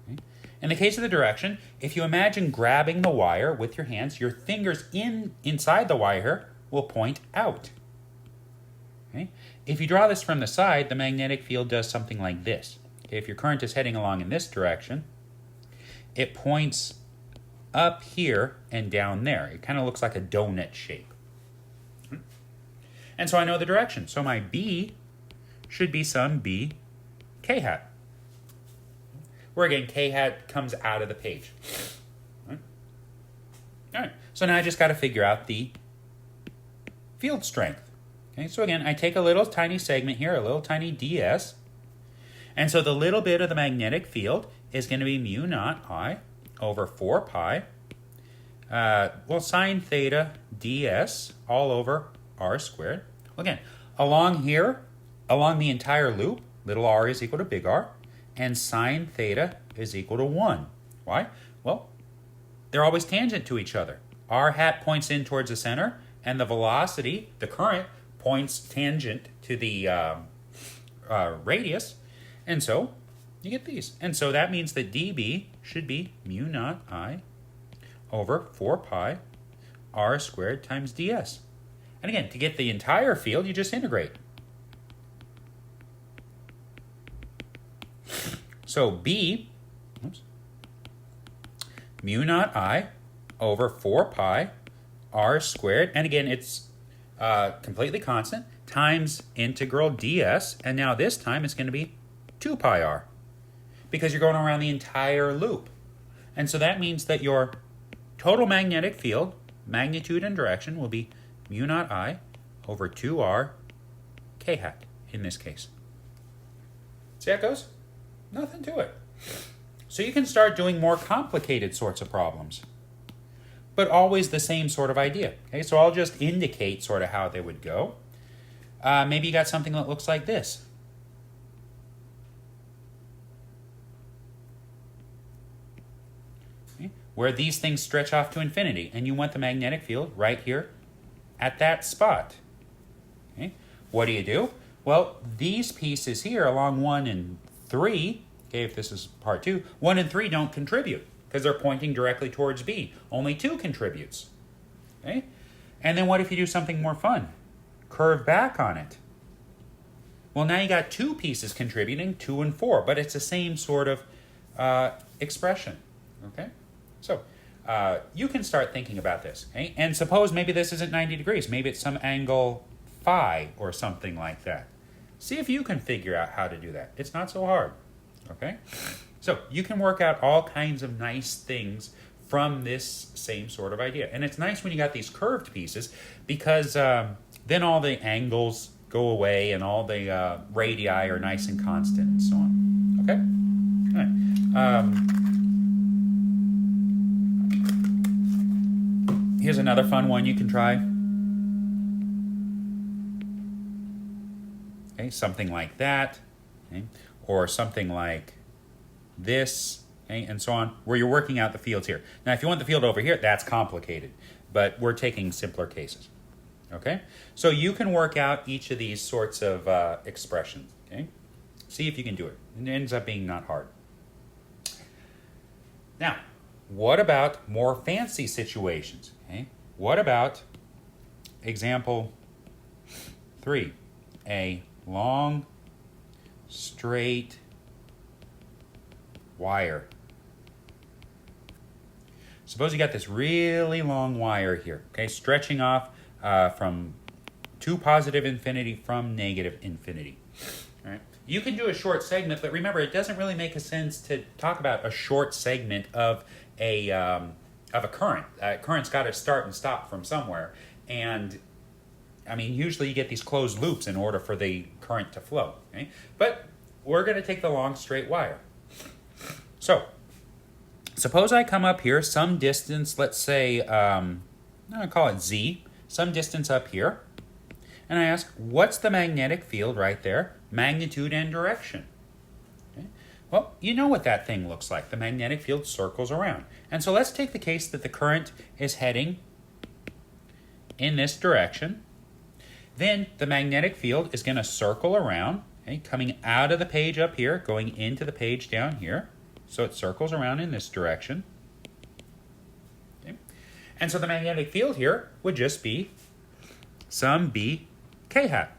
Okay. In the case of the direction, if you imagine grabbing the wire with your hands, your fingers inside the wire will point out. Okay. If you draw this from the side, the magnetic field does something like this. Okay. If your current is heading along in this direction, it points up here and down there. It kind of looks like a donut shape. And so I know the direction. So my B should be some B k hat. Where again, k hat comes out of the page. All right. So now I just got to figure out the field strength. Okay, so again, I take a little tiny segment here, a little tiny ds. And so the little bit of the magnetic field is going to be mu naught I over 4 pi, sine theta ds all over r squared. Again, along here, along the entire loop, little r is equal to big R, and sine theta is equal to 1. Why? Well, they're always tangent to each other. R hat points in towards the center, and the velocity, the current, points tangent to the radius, and so you get these. And so that means that dB should be mu naught I over 4 pi r squared times ds. And again, to get the entire field, you just integrate. So B, mu naught I over 4 pi r squared, and again, it's completely constant, times integral ds, and now this time it's going to be 2 pi r, because you're going around the entire loop. And so that means that your total magnetic field, magnitude and direction, will be mu naught I over 2r k hat in this case. See how it goes? Nothing to it. So you can start doing more complicated sorts of problems, but always the same sort of idea. Okay, so I'll just indicate sort of how they would go. Maybe you got something that looks like this. Okay, where these things stretch off to infinity, and you want the magnetic field right here at that spot. Okay, what do? Well, these pieces here along 1 and 3, okay, if this is part 2, 1 and 3 don't contribute because they're pointing directly towards B. Only 2 contributes. Okay? And then what if you do something more fun? Curve back on it. Well, now you got 2 pieces contributing, 2 and 4, but it's the same sort of expression. Okay? So you can start thinking about this. Okay? And suppose maybe this isn't 90 degrees. Maybe it's some angle phi or something like that. See if you can figure out how to do that. It's not so hard. Okay? So you can work out all kinds of nice things from this same sort of idea. And it's nice when you got these curved pieces because then all the angles go away and all the radii are nice and constant and so on. Okay? All right. Here's another fun one you can try. Okay, something like that. Okay? Or something like this, okay, and so on, where you're working out the fields here. Now, if you want the field over here, that's complicated, but we're taking simpler cases, okay? So you can work out each of these sorts of expressions, okay? See if you can do it. It ends up being not hard. Now, what about more fancy situations, okay? What about example 3, a long, straight wire. Suppose you got this really long wire here, okay, stretching off from to positive infinity from negative infinity. All right. You can do a short segment, but remember, it doesn't really make a sense to talk about a short segment of a current. Current's got to start and stop from somewhere, and I mean, usually you get these closed loops in order for the current to flow. Okay? But we're going to take the long straight wire. So, suppose I come up here some distance, let's say, I'll call it Z, some distance up here, and I ask, what's the magnetic field right there? Magnitude and direction. Okay? Well, you know what that thing looks like. The magnetic field circles around. And so let's take the case that the current is heading in this direction. Then the magnetic field is going to circle around, okay, coming out of the page up here, going into the page down here. So it circles around in this direction. Okay. And so the magnetic field here would just be some B k hat.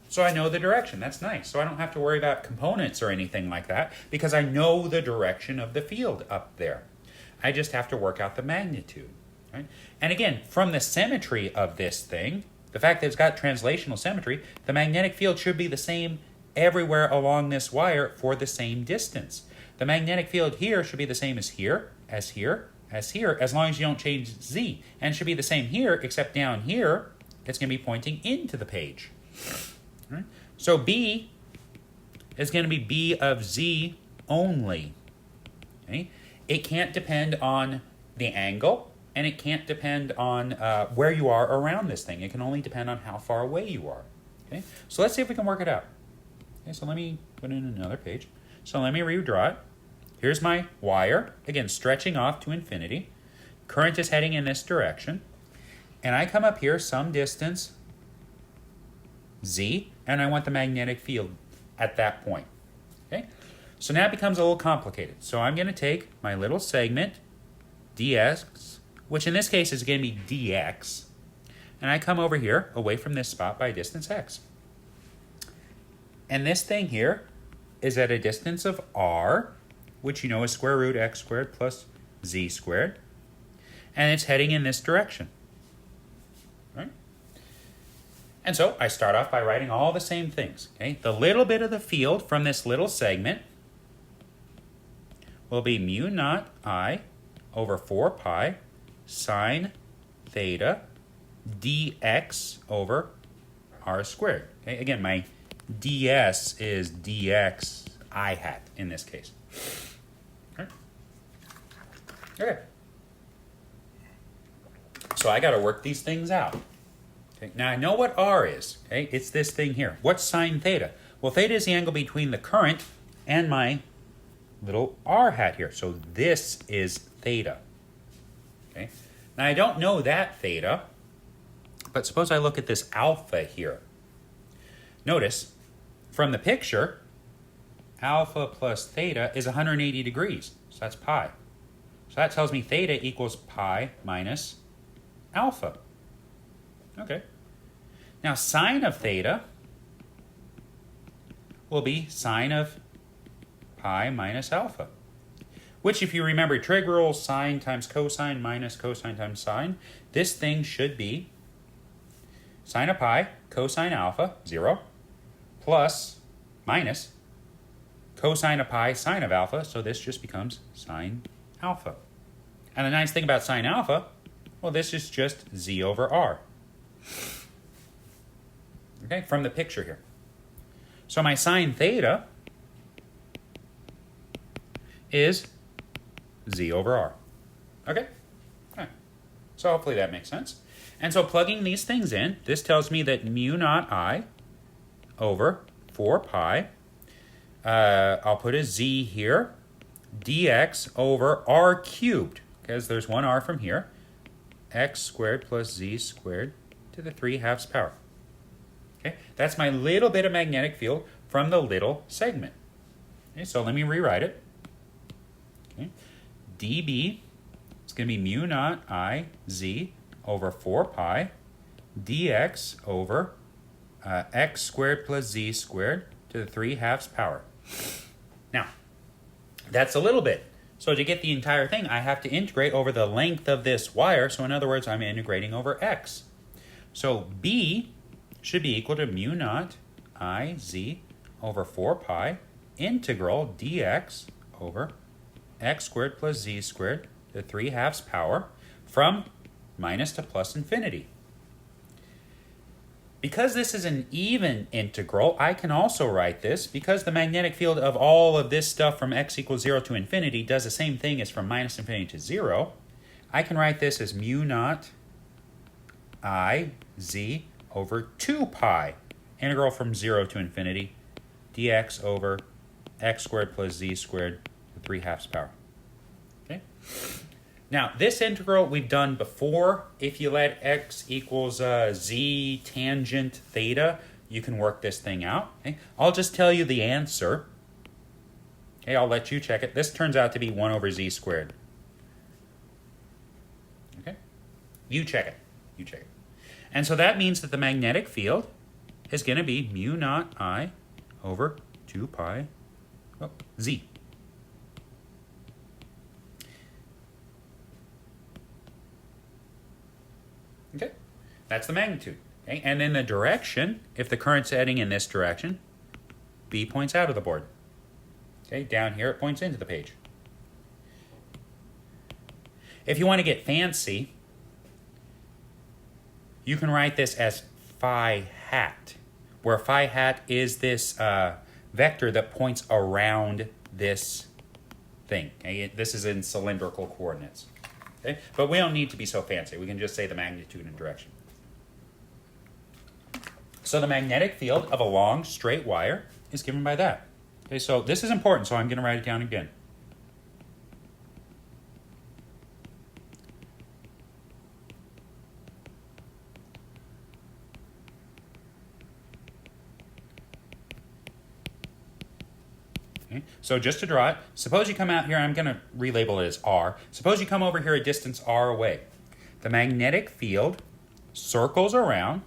So I know the direction. That's nice. So I don't have to worry about components or anything like that because I know the direction of the field up there. I just have to work out the magnitude. Right? And again, from the symmetry of this thing, the fact that it's got translational symmetry, the magnetic field should be the same everywhere along this wire for the same distance. The magnetic field here should be the same as here, as here, as here, as long as you don't change Z. And it should be the same here, except down here, it's going to be pointing into the page. Right? So B is going to be B of Z only. Okay? It can't depend on the angle. And it can't depend on where you are around this thing. It can only depend on how far away you are. Okay? So let's see if we can work it out. Okay, so let me put in another page. So let me redraw it. Here's my wire, again, stretching off to infinity. Current is heading in this direction. And I come up here some distance, Z, and I want the magnetic field at that point. Okay? So now it becomes a little complicated. So I'm going to take my little segment, dx, which in this case is going to be dx, and I come over here away from this spot by distance x. And this thing here is at a distance of r, which you know is square root x squared plus z squared, and it's heading in this direction. Right? And so I start off by writing all the same things. Okay? The little bit of the field from this little segment will be mu naught I over 4 pi sine theta dx over r squared. Okay, again, my ds is dx I hat in this case. Okay. So I got to work these things out. Okay. Now I know what r is. Okay, it's this thing here. What's sine theta? Well, theta is the angle between the current and my little r hat here. So this is theta. Okay. Now I don't know that theta, but suppose I look at this alpha here. Notice from the picture, alpha plus theta is 180 degrees. So that's pi. So that tells me theta equals pi minus alpha. Okay. Now sine of theta will be sine of pi minus alpha, which, if you remember trig rule, sine times cosine minus cosine times sine, this thing should be sine of pi cosine alpha, 0, plus minus cosine of pi sine of alpha, so this just becomes sine alpha. And the nice thing about sine alpha, well, this is just z over r. Okay, from the picture here. So my sine theta is z over r. Okay? All right. So hopefully that makes sense. And so plugging these things in, this tells me that mu naught I over 4 pi, I'll put a z here, dx over r cubed, because there's one r from here, x squared plus z squared to the 3/2 power. Okay, that's my little bit of magnetic field from the little segment. Okay, so let me rewrite it. Okay, dB is going to be mu naught I z over 4 pi dx over x squared plus z squared to the 3/2 power. Now, that's a little bit. So to get the entire thing, I have to integrate over the length of this wire. So in other words, I'm integrating over x. So B should be equal to mu naught I z over 4 pi integral dx over x squared plus z squared to the 3/2 power from minus to plus infinity. Because this is an even integral, I can also write this, because the magnetic field of all of this stuff from x equals 0 to infinity does the same thing as from minus infinity to 0, I can write this as mu naught I z over 2 pi, integral from 0 to infinity, dx over x squared plus z squared to the 3/2 power. Okay? Now, this integral we've done before. If you let x equals z tangent theta, you can work this thing out. Okay? I'll just tell you the answer. Okay, I'll let you check it. This turns out to be 1 over z squared. Okay? You check it. You check it. And so that means that the magnetic field is going to be mu naught I over 2 pi z. Okay, that's the magnitude. Okay? And then the direction, if the current's heading in this direction, B points out of the board. Okay, down here it points into the page. If you want to get fancy, you can write this as phi hat, where phi hat is this vector that points around this thing. Okay? This is in cylindrical coordinates. Okay? But we don't need to be so fancy. We can just say the magnitude and direction. So the magnetic field of a long straight wire is given by that. Okay, so this is important, so I'm going to write it down again. Okay, so just to draw it, suppose you come out here, I'm going to relabel it as R. Suppose you come over here a distance R away. The magnetic field circles around,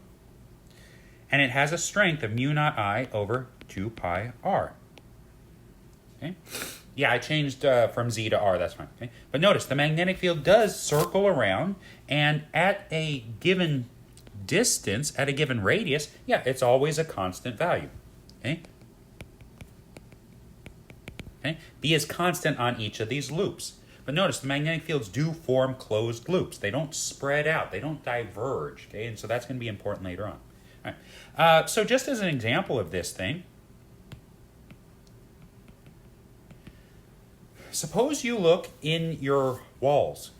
and it has a strength of mu naught I over 2 pi R. Okay? Yeah, I changed from Z to R, that's fine. Okay? But notice, the magnetic field does circle around, and at a given distance, at a given radius, yeah, it's always a constant value. Okay? Okay? B is constant on each of these loops. But notice, the magnetic fields do form closed loops. They don't spread out. They don't diverge. Okay? And so that's going to be important later on. All right. So just as an example of this thing, suppose you look in your walls.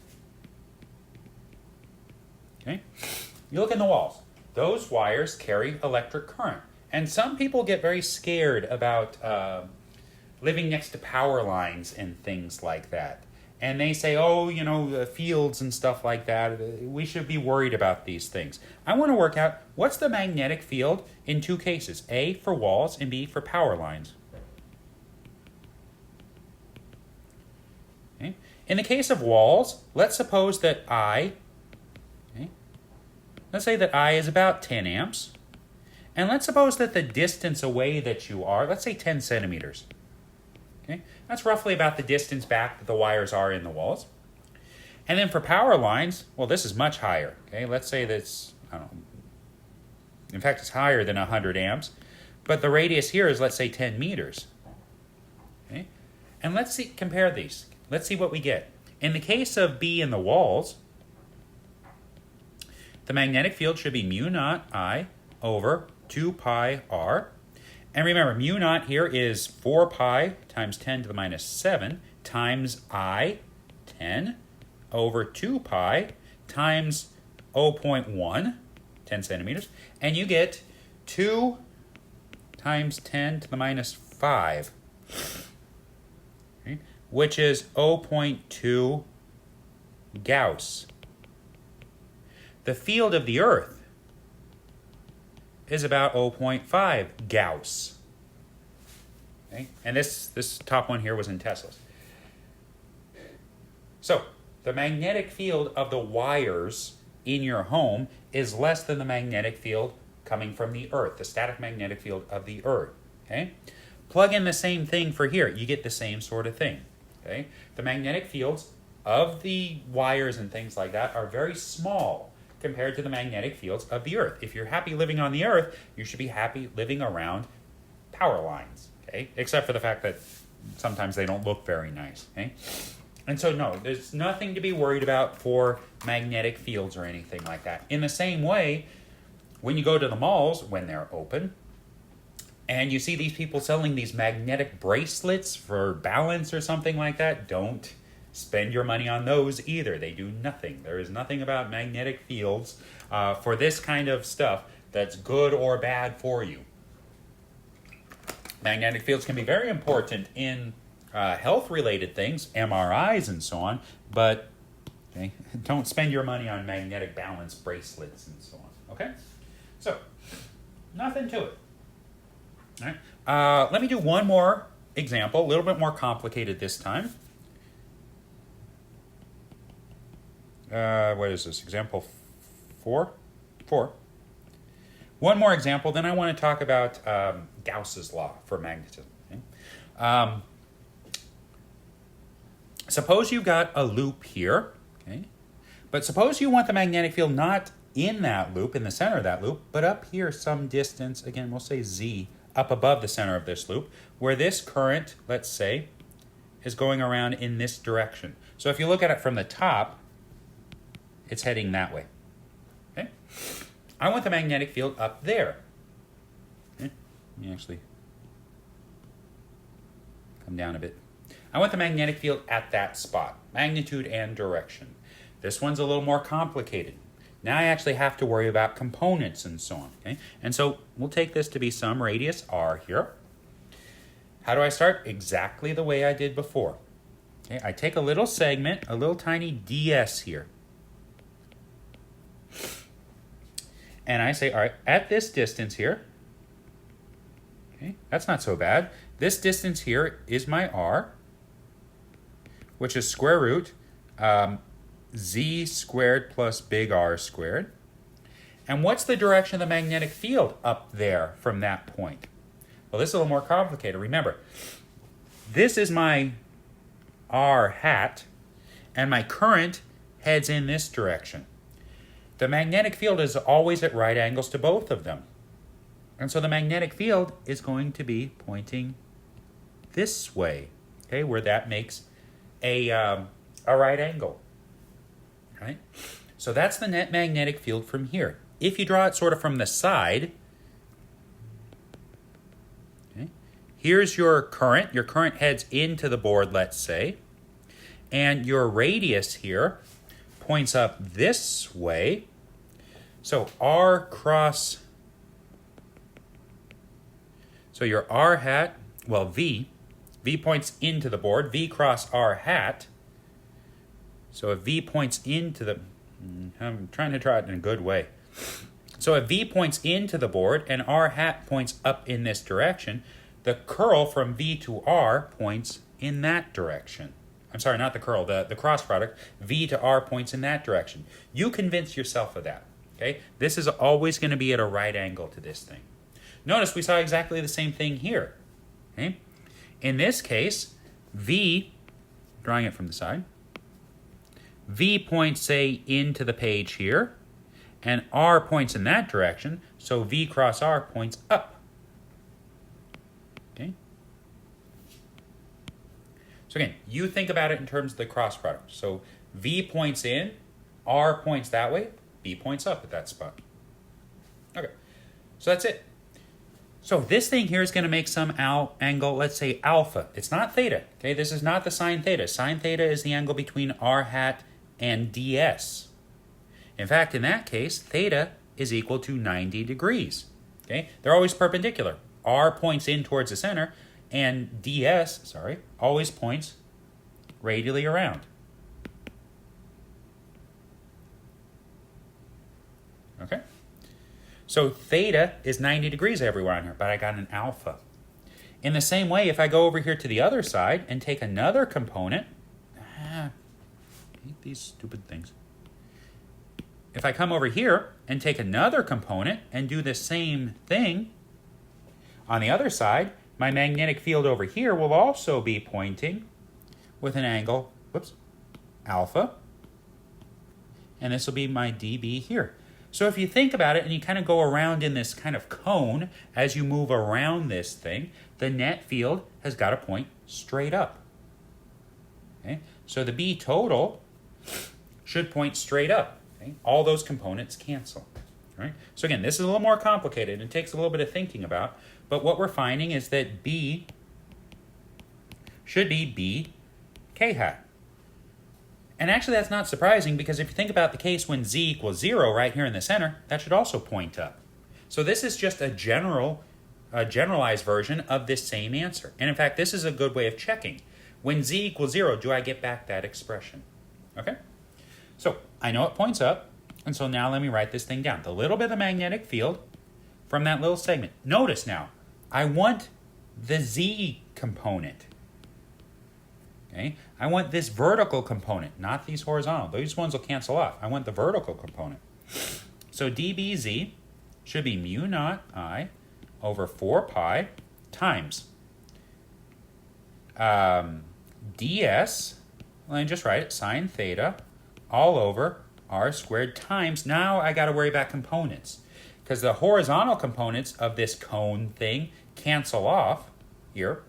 Okay? You look in the walls. Those wires carry electric current. And some people get very scared about living next to power lines and things like that. And they say, oh, you know, fields and stuff like that, we should be worried about these things. I want to work out what's the magnetic field in two cases, A for walls and B for power lines. Okay. In the case of walls, let's suppose that let's say that I is about 10 amps. And let's suppose that the distance away that you are, let's say 10 centimeters. Okay? That's roughly about the distance back that the wires are in the walls. And then for power lines, well, this is much higher. Okay? Let's say that's, I don't know, in fact, it's higher than 100 amps. But the radius here is, let's say, 10 meters. Okay? And let's compare these. Let's see what we get. In the case of B in the walls, the magnetic field should be mu naught I over 2 pi r. And remember, mu naught here is 4 pi times 10 to the minus 7 times I, 10, over 2 pi times 0.1, 10 centimeters. And you get 2 times 10 to the minus 5, okay, which is 0.2 Gauss. The field of the Earth is about 0.5 Gauss. Okay? And this top one here was in Teslas. So, the magnetic field of the wires in your home is less than the magnetic field coming from the Earth, the static magnetic field of the Earth. Okay? Plug in the same thing for here. You get the same sort of thing. Okay? The magnetic fields of the wires and things like that are very small compared to the magnetic fields of the Earth. If you're happy living on the Earth, you should be happy living around power lines, okay? Except for the fact that sometimes they don't look very nice, okay? And so, no, there's nothing to be worried about for magnetic fields or anything like that. In the same way, when you go to the malls, when they're open, and you see these people selling these magnetic bracelets for balance or something like that, don't spend your money on those either. They do nothing. There is nothing about magnetic fields for this kind of stuff that's good or bad for you. Magnetic fields can be very important in health-related things, MRIs and so on, but okay, don't spend your money on magnetic balance bracelets and so on. Okay? So, nothing to it. All right. Let me do one more example, a little bit more complicated this time. What is this? Example 4? 4. One more example, then I want to talk about Gauss's law for magnetism. Okay? Suppose you've got a loop here, okay? But suppose you want the magnetic field not in that loop, in the center of that loop, but up here some distance, again, we'll say z, up above the center of this loop, where this current, let's say, is going around in this direction. So if you look at it from the top, it's heading that way. Okay? I want the magnetic field up there. Okay? Let me actually come down a bit. I want the magnetic field at that spot, magnitude and direction. This one's a little more complicated. Now I actually have to worry about components and so on. Okay? And so we'll take this to be some radius r here. How do I start? Exactly the way I did before. Okay? I take a little segment, a little tiny ds here. And I say, all right, at this distance here, okay, that's not so bad. This distance here is my r, which is square root z squared plus big R squared. And what's the direction of the magnetic field up there from that point? Well, this is a little more complicated. Remember, this is my R hat, and my current heads in this direction. The magnetic field is always at right angles to both of them. And so the magnetic field is going to be pointing this way, okay, where that makes a right angle, right? So that's the net magnetic field from here. if you draw it sort of from the side, okay, here's your current. Your current heads into the board, let's say, and your radius here points up this way. So R cross, so your R hat, well, V points into the board, V cross R hat. So if V points into the, I'm trying to draw it in a good way. So if V points into the board and R hat points up in this direction, the curl from V to R points in that direction. I'm sorry, not the curl, the cross product. V to R points in that direction. You convince yourself of that. Okay? This is always going to be at a right angle to this thing. Notice we saw exactly the same thing here. Okay? In this case, V, drawing it from the side, V points, say, into the page here, and R points in that direction, so V cross R points up. Okay? So again, you think about it in terms of the cross product. So V points in, R points that way, B points up at that spot. Okay, so that's it. So this thing here is going to make some angle, let's say alpha. It's not theta. Okay, this is not the sine theta. Sine theta is the angle between R hat and ds. In fact, in that case, theta is equal to 90 degrees. Okay, they're always perpendicular. R points in towards the center, and ds, always points radially around. Okay, so theta is 90 degrees everywhere on here, but I got an alpha. In the same way, if I go over here to the other side and take another component, I hate these stupid things. If I come over here and take another component and do the same thing, on the other side, my magnetic field over here will also be pointing with an angle, alpha, and this will be my dB here. So if you think about it and you kind of go around in this kind of cone as you move around this thing, the net field has got to point straight up. Okay? So the B total should point straight up. Okay? All those components cancel. Right? So again, this is a little more complicated and takes a little bit of thinking about, but what we're finding is that B should be B K hat. And actually that's not surprising, because if you think about the case when z equals 0 right here in the center, that should also point up. So this is just a generalized version of this same answer. And in fact, this is a good way of checking. When z equals 0, do I get back that expression? Okay? So I know it points up, and so now let me write this thing down. The little bit of magnetic field from that little segment. Notice now, I want the z component. Okay? I want this vertical component, not these horizontal. These ones will cancel off. I want the vertical component. So dBz should be mu naught I over 4 pi times ds, let me just write it, sine theta all over r squared times, now I got to worry about components, because the horizontal components of this cone thing cancel off here,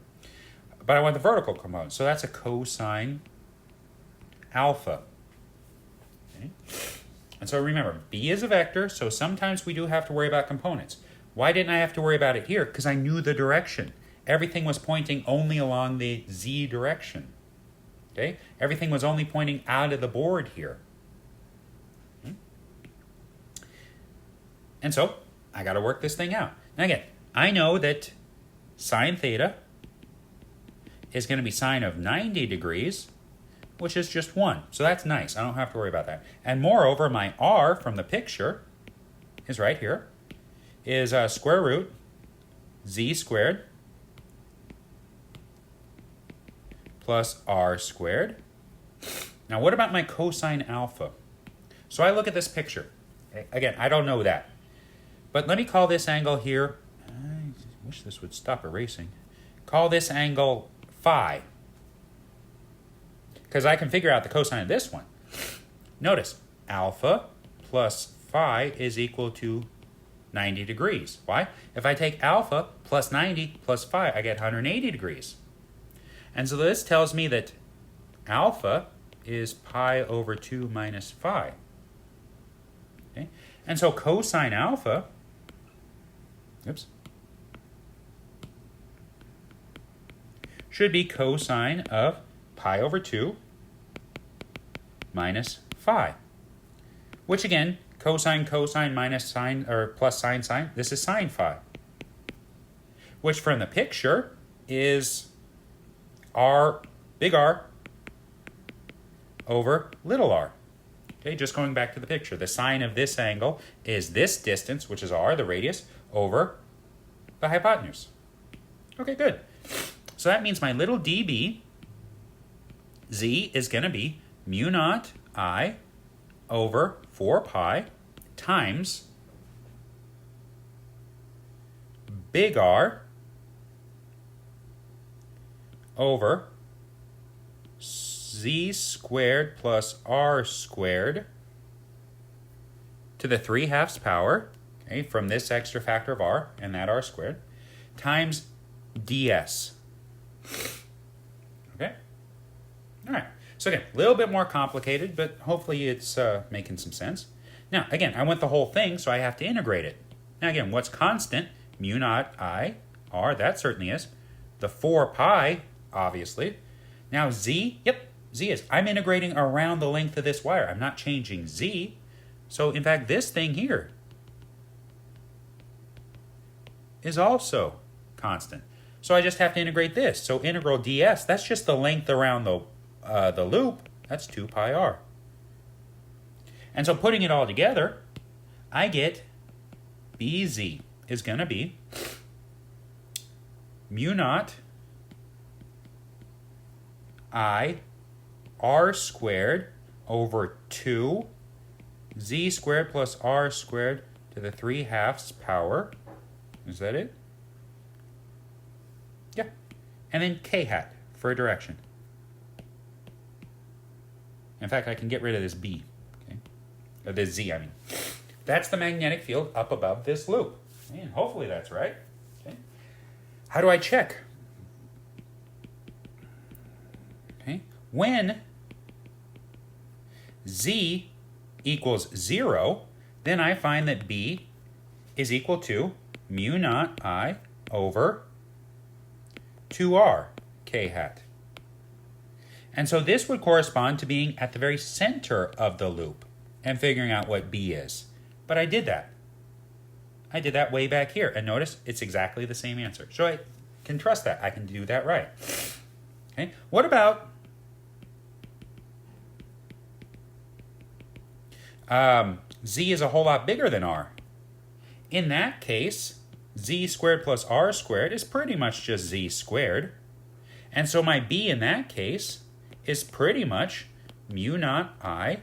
but I want the vertical component, so that's a cosine alpha. Okay. And so remember, B is a vector, so sometimes we do have to worry about components. Why didn't I have to worry about it here? Because I knew the direction. Everything was pointing only along the z direction. Okay? Everything was only pointing out of the board here. Okay? And so, I got to work this thing out. Now again, I know that sine theta is going to be sine of 90 degrees, which is just 1. So that's nice. I don't have to worry about that. And moreover, my r from the picture is right here, is square root z squared plus r squared. Now what about my cosine alpha? So I look at this picture. Again, I don't know that. But let me call this angle here, I wish this would stop erasing. Call this angle phi, because I can figure out the cosine of this one. Notice, alpha plus phi is equal to 90 degrees. Why? If I take alpha plus 90 plus phi, I get 180 degrees. And so this tells me that alpha is pi over 2 minus phi. Okay? And so cosine alpha, oops, should be cosine of pi over 2 minus phi, which again, cosine minus sine, or plus sine, this is sine phi, which from the picture is r, big R, over little r. Okay, just going back to the picture, the sine of this angle is this distance, which is r, the radius, over the hypotenuse. Okay, good. So that means my little dB, z, is going to be mu naught I over 4 pi times big R over z squared plus r squared to the 3/2 power, okay, from this extra factor of r and that r squared, times ds. Okay? All right. So again, a little bit more complicated, but hopefully it's making some sense. Now, again, I want the whole thing, so I have to integrate it. Now, again, what's constant? Mu naught I, r, that certainly is. The 4 pi, obviously. Now, z, yep, z is. I'm integrating around the length of this wire. I'm not changing z. So, in fact, this thing here is also constant. So I just have to integrate this. So integral ds, that's just the length around the loop. That's 2 pi r. And so putting it all together, I get bz is going to be mu naught I r squared over 2 z squared plus r squared to the 3/2 power. Is that it? Yeah. And then k hat for a direction. In fact, I can get rid of this b. Okay? Or this z, I mean. That's the magnetic field up above this loop. And hopefully that's right. Okay. How do I check? Okay. When z equals 0, then I find that b is equal to mu naught I over 2r k hat. And so this would correspond to being at the very center of the loop and figuring out what b is. But I did that. I did that way back here. And notice it's exactly the same answer. So I can trust that. I can do that right. Okay. What about z is a whole lot bigger than r? In that case, z squared plus r squared is pretty much just z squared. And so my b in that case is pretty much mu naught I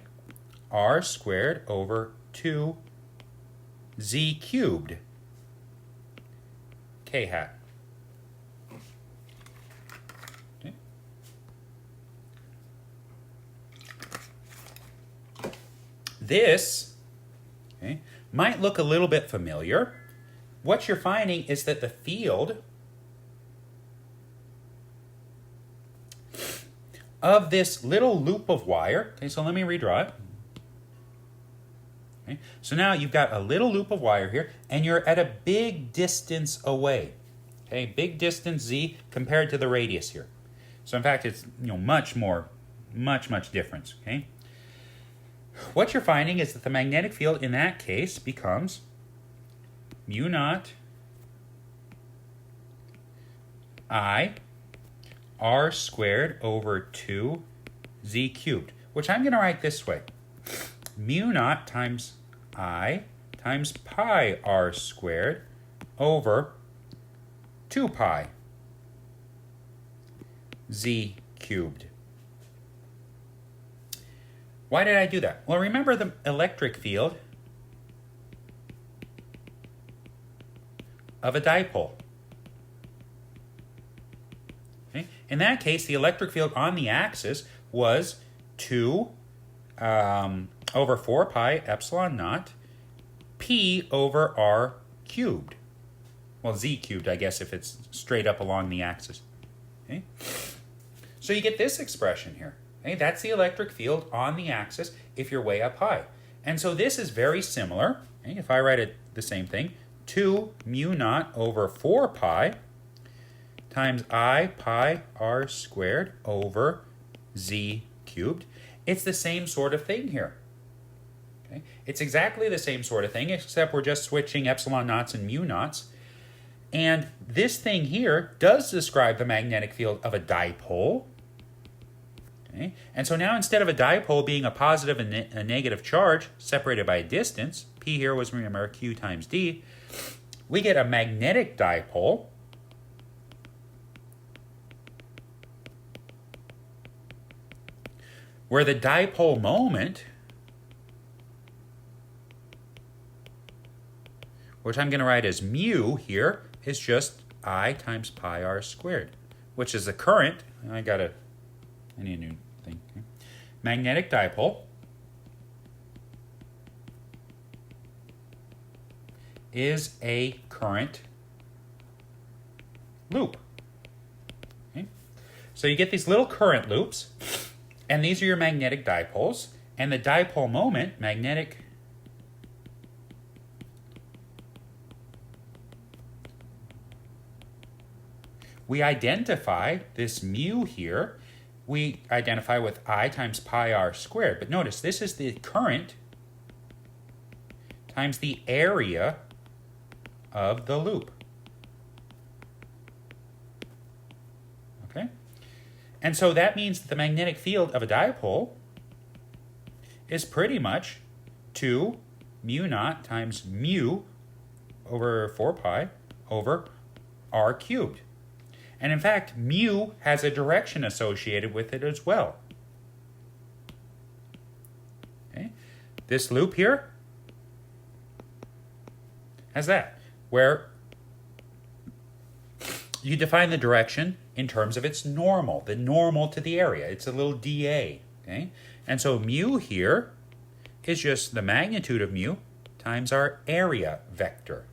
r squared over 2 z cubed k hat. Okay. This, okay, might look a little bit familiar. What you're finding is that the field of this little loop of wire, okay, so let me redraw it. Okay, so now you've got a little loop of wire here, and you're at a big distance away. Okay, big distance z compared to the radius here. So in fact, it's much difference. Okay. What you're finding is that the magnetic field in that case becomes mu naught I r squared over 2 z cubed, which I'm going to write this way. Mu naught times I times pi r squared over 2 pi z cubed. Why did I do that? Well, remember the electric field of a dipole. Okay? In that case, the electric field on the axis was 2 over 4 pi epsilon naught p over r cubed. Well, z cubed, I guess, if it's straight up along the axis. Okay? So you get this expression here. Okay? That's the electric field on the axis if you're way up high. And so this is very similar. Okay? If I write it the same thing, 2 mu naught over 4 pi times I pi r squared over z cubed. It's the same sort of thing here. Okay? It's exactly the same sort of thing, except we're just switching epsilon naughts and mu naughts. And this thing here does describe the magnetic field of a dipole. Okay? And so now instead of a dipole being a positive and a negative charge separated by a distance, P here was, remember, Q times D, we get a magnetic dipole where the dipole moment, which I'm going to write as mu here, is just I times pi r squared, which is the current. I need a new thing here. Magnetic dipole is a current loop. Okay? So you get these little current loops, and these are your magnetic dipoles, and the dipole moment, magnetic we identify this mu here, we identify with I times pi r squared. But notice, this is the current times the area of the loop. Okay? And so that means that the magnetic field of a dipole is pretty much 2 mu naught times mu over 4 pi over r cubed. And in fact, mu has a direction associated with it as well. Okay? This loop here has that, where you define the direction in terms of its normal, the normal to the area. It's a little dA. Okay? And so mu here is just the magnitude of mu times our area vector.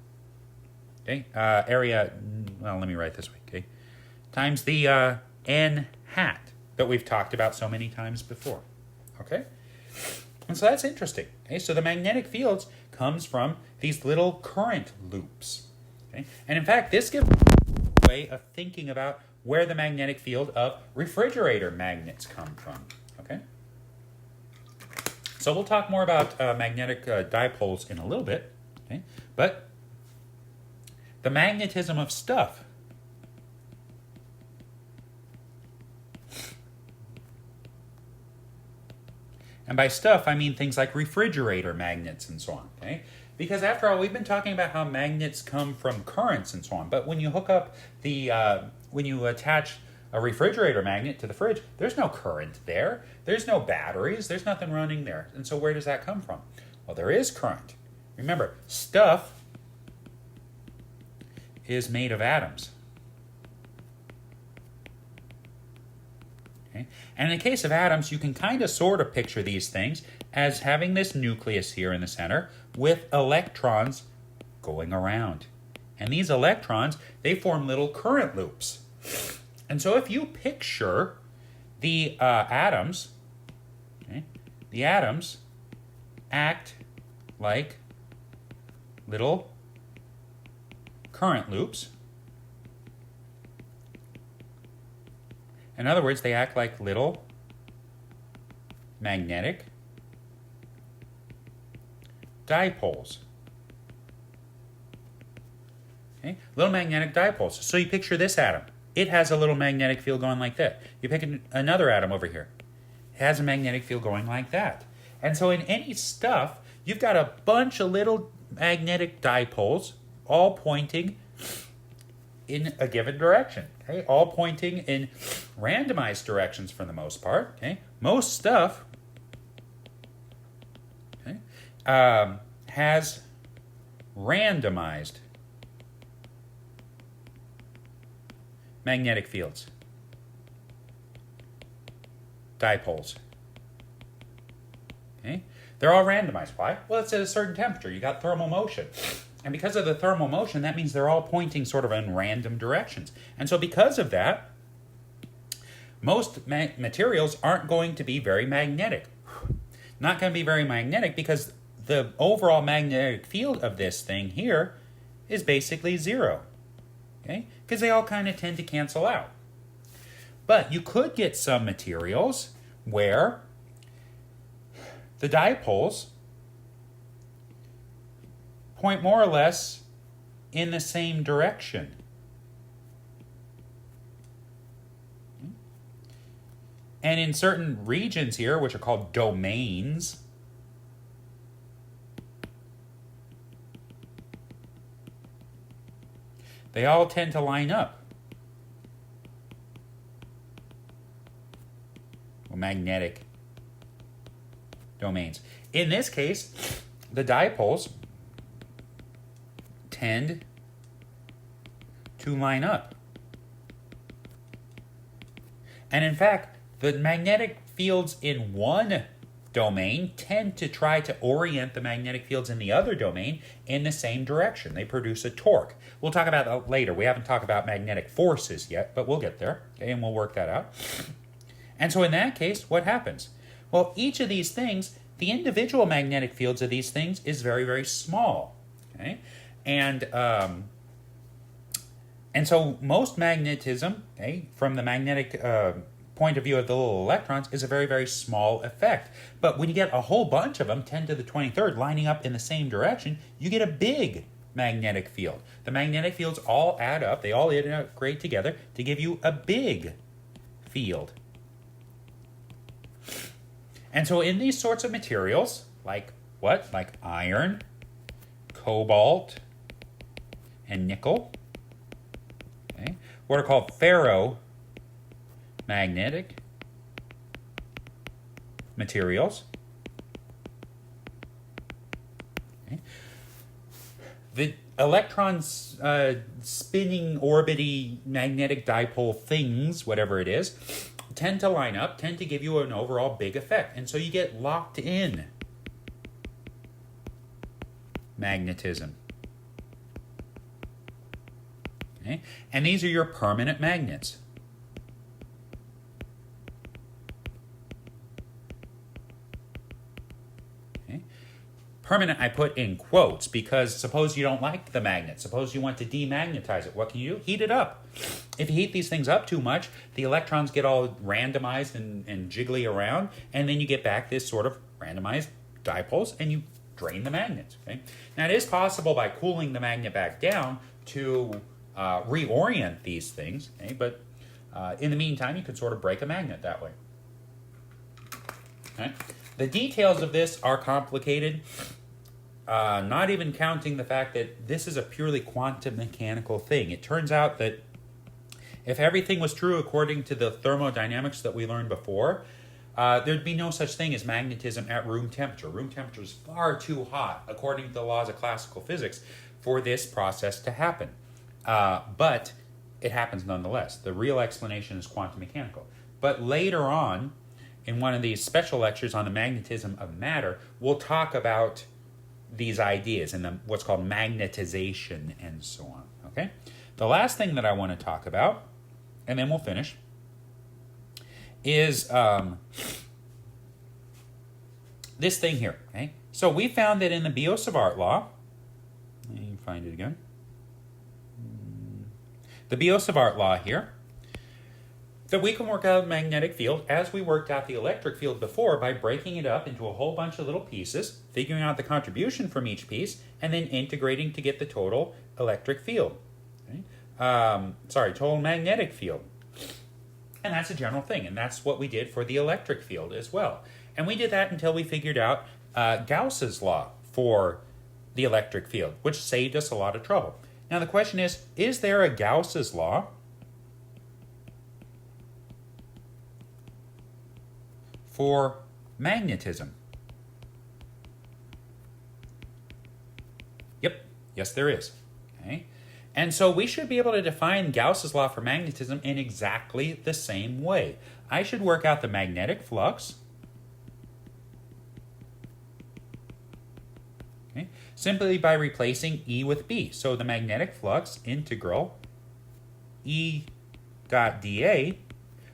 Okay? Area, well, let me write this way. Okay? Times the n hat that we've talked about so many times before. Okay? And so that's interesting. Okay? So the magnetic fields comes from these little current loops. Okay? And in fact, this gives a way of thinking about where the magnetic field of refrigerator magnets come from. Okay? So we'll talk more about magnetic dipoles in a little bit. Okay? But the magnetism of stuff. And by stuff, I mean things like refrigerator magnets and so on, okay? Because after all, we've been talking about how magnets come from currents and so on. But when you hook up when you attach a refrigerator magnet to the fridge, there's no current there. There's no batteries. There's nothing running there. And so where does that come from? Well, there is current. Remember, stuff is made of atoms. Okay? And in the case of atoms, you can kind of sort of picture these things as having this nucleus here in the center with electrons going around. And these electrons, they form little current loops. And so if you picture the atoms, okay, the atoms act like little current loops. In other words, they act like little magnetic dipoles. Okay? Little magnetic dipoles. So you picture this atom. It has a little magnetic field going like that. You pick another atom over here. It has a magnetic field going like that. And so in any stuff, you've got a bunch of little magnetic dipoles all pointing in a given direction. Okay? All pointing in randomized directions for the most part. Okay? Most stuff has randomized magnetic fields, dipoles. Okay? They're all randomized. Why? Well, it's at a certain temperature. You got thermal motion. And because of the thermal motion, that means they're all pointing sort of in random directions. And so because of that, most materials aren't going to be very magnetic. Not going to be very magnetic because the overall magnetic field of this thing here is basically 0. Okay? Because they all kind of tend to cancel out. But you could get some materials where the dipoles point more or less in the same direction. And in certain regions here, which are called domains, they all tend to line up. Magnetic domains. In this case, the dipoles tend to line up. And in fact, the magnetic fields in one domain tend to try to orient the magnetic fields in the other domain in the same direction. They produce a torque. We'll talk about that later. We haven't talked about magnetic forces yet, but we'll get there, okay, and we'll work that out. And so in that case, what happens? Well, each of these things, the individual magnetic fields of these things is very, very small. Okay? And so most magnetism, okay, from the magnetic point of view of the little electrons, is a very, very small effect. But when you get a whole bunch of them, 10 to the 23rd, lining up in the same direction, you get a big magnetic field. The magnetic fields all add up. They all integrate together to give you a big field. And so in these sorts of materials, like what? Like iron, cobalt, and nickel, okay, what are called ferromagnetic materials. Okay. The electrons spinning, orbiting magnetic dipole things, whatever it is, tend to line up, tend to give you an overall big effect. And so you get locked in magnetism. Okay? And these are your permanent magnets. Okay? Permanent I put in quotes because suppose you don't like the magnet. Suppose you want to demagnetize it. What can you do? Heat it up. If you heat these things up too much, the electrons get all randomized and jiggly around, and then you get back this sort of randomized dipoles, and you drain the magnets. Okay? Now, it is possible by cooling the magnet back down to reorient these things, okay? But in the meantime, you could sort of break a magnet that way. Okay? The details of this are complicated, not even counting the fact that this is a purely quantum mechanical thing. It turns out that if everything was true according to the thermodynamics that we learned before, there'd be no such thing as magnetism at room temperature. Room temperature is far too hot, according to the laws of classical physics, for this process to happen. But it happens nonetheless. The real explanation is quantum mechanical. But later on, in one of these special lectures on the magnetism of matter, we'll talk about these ideas and what's called magnetization and so on. Okay? The last thing that I want to talk about, and then we'll finish, is this thing here. Okay? So we found that in the Biot-Savart law, let me find it again. The Biot-Savart law here, that we can work out a magnetic field as we worked out the electric field before by breaking it up into a whole bunch of little pieces, figuring out the contribution from each piece, and then integrating to get the total electric field. Okay? Total magnetic field. And that's a general thing, and that's what we did for the electric field as well. And we did that until we figured out Gauss's law for the electric field, which saved us a lot of trouble. Now the question is there a Gauss's law for magnetism? Yep, yes there is. Okay? And so we should be able to define Gauss's law for magnetism in exactly the same way. I should work out the magnetic flux, okay, simply by replacing E with B. So the magnetic flux integral E dot dA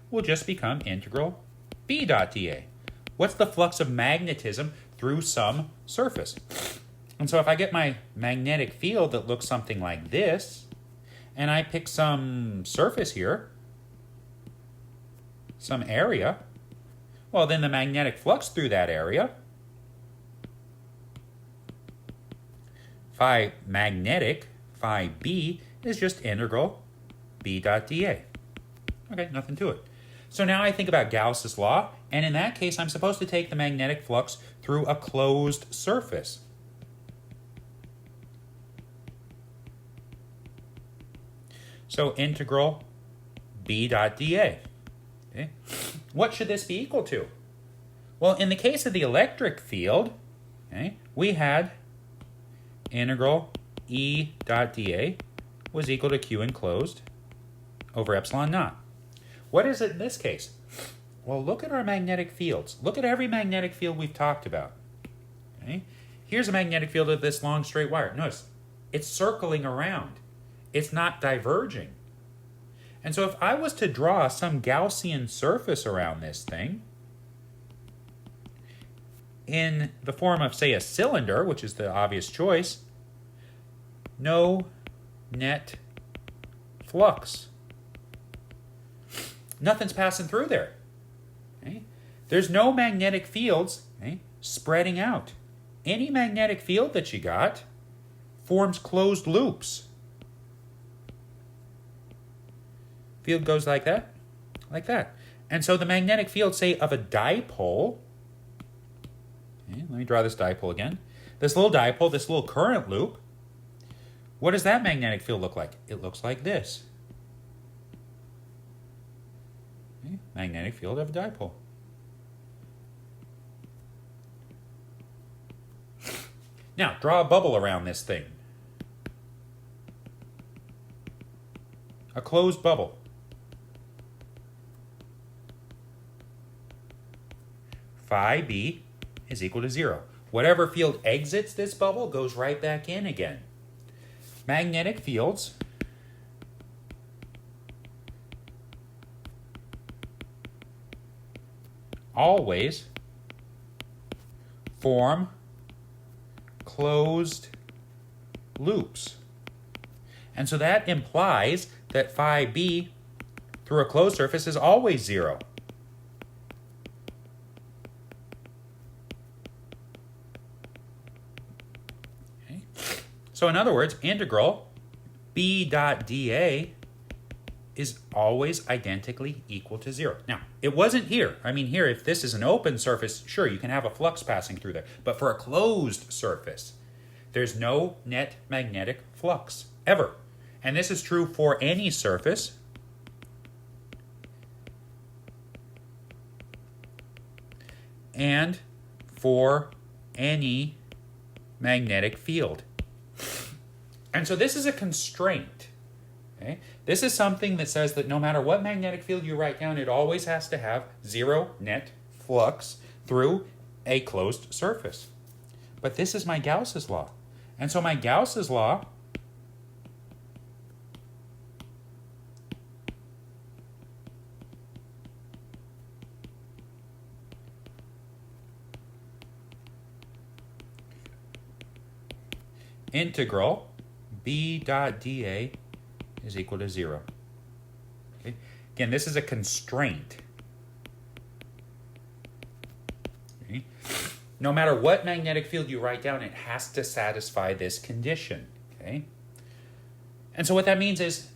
will just become integral B dot dA. What's the flux of magnetism through some surface. And so if I get my magnetic field that looks something like this, and I pick some surface here, some area, well, then the magnetic flux through that area, phi magnetic, phi B, is just integral B dot dA. Okay, nothing to it. So now I think about Gauss's law, and in that case, I'm supposed to take the magnetic flux through a closed surface. So integral B dot dA. Okay. What should this be equal to? Well, in the case of the electric field, okay, we had integral E dot dA was equal to Q enclosed over epsilon naught. What is it in this case? Well, look at our magnetic fields. Look at every magnetic field we've talked about. Okay? Here's a magnetic field of this long straight wire. Notice, it's circling around. It's not diverging. And so if I was to draw some Gaussian surface around this thing, in the form of, say, a cylinder, which is the obvious choice, no net flux. Nothing's passing through there. Okay? There's no magnetic fields, okay, spreading out. Any magnetic field that you got forms closed loops. Field goes like that, like that. And so the magnetic field, say, of a dipole, okay, let me draw this dipole again. This little dipole, this little current loop, what does that magnetic field look like? It looks like this. Okay, magnetic field of a dipole. Now, draw a bubble around this thing. A closed bubble. Phi B is equal to 0. Whatever field exits this bubble goes right back in again. Magnetic fields always form closed loops. And so that implies that phi B through a closed surface is always 0. Okay. So in other words, integral B dot dA is always identically equal to 0. Now, it wasn't here. I mean, here, if this is an open surface, sure, you can have a flux passing through there. But for a closed surface, there's no net magnetic flux, ever. And this is true for any surface. And for any magnetic field. And so this is a constraint. Okay? This is something that says that no matter what magnetic field you write down, it always has to have 0 net flux through a closed surface. But this is my Gauss's law. And so my Gauss's law integral B dot dA is equal to 0. Okay? Again, this is a constraint. Okay? No matter what magnetic field you write down, it has to satisfy this condition. Okay? And so what that means is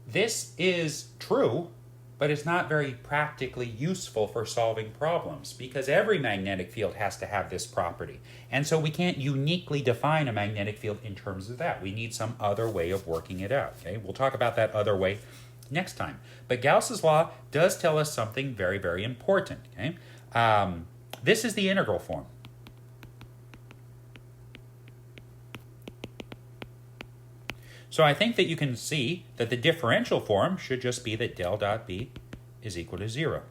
this is true, but it's not very practically useful for solving problems because every magnetic field has to have this property. And so we can't uniquely define a magnetic field in terms of that. We need some other way of working it out. Okay? We'll talk about that other way next time. But Gauss's law does tell us something very, very important. Okay? This is the integral form. So I think that you can see that the differential form should just be that del dot B is equal to 0.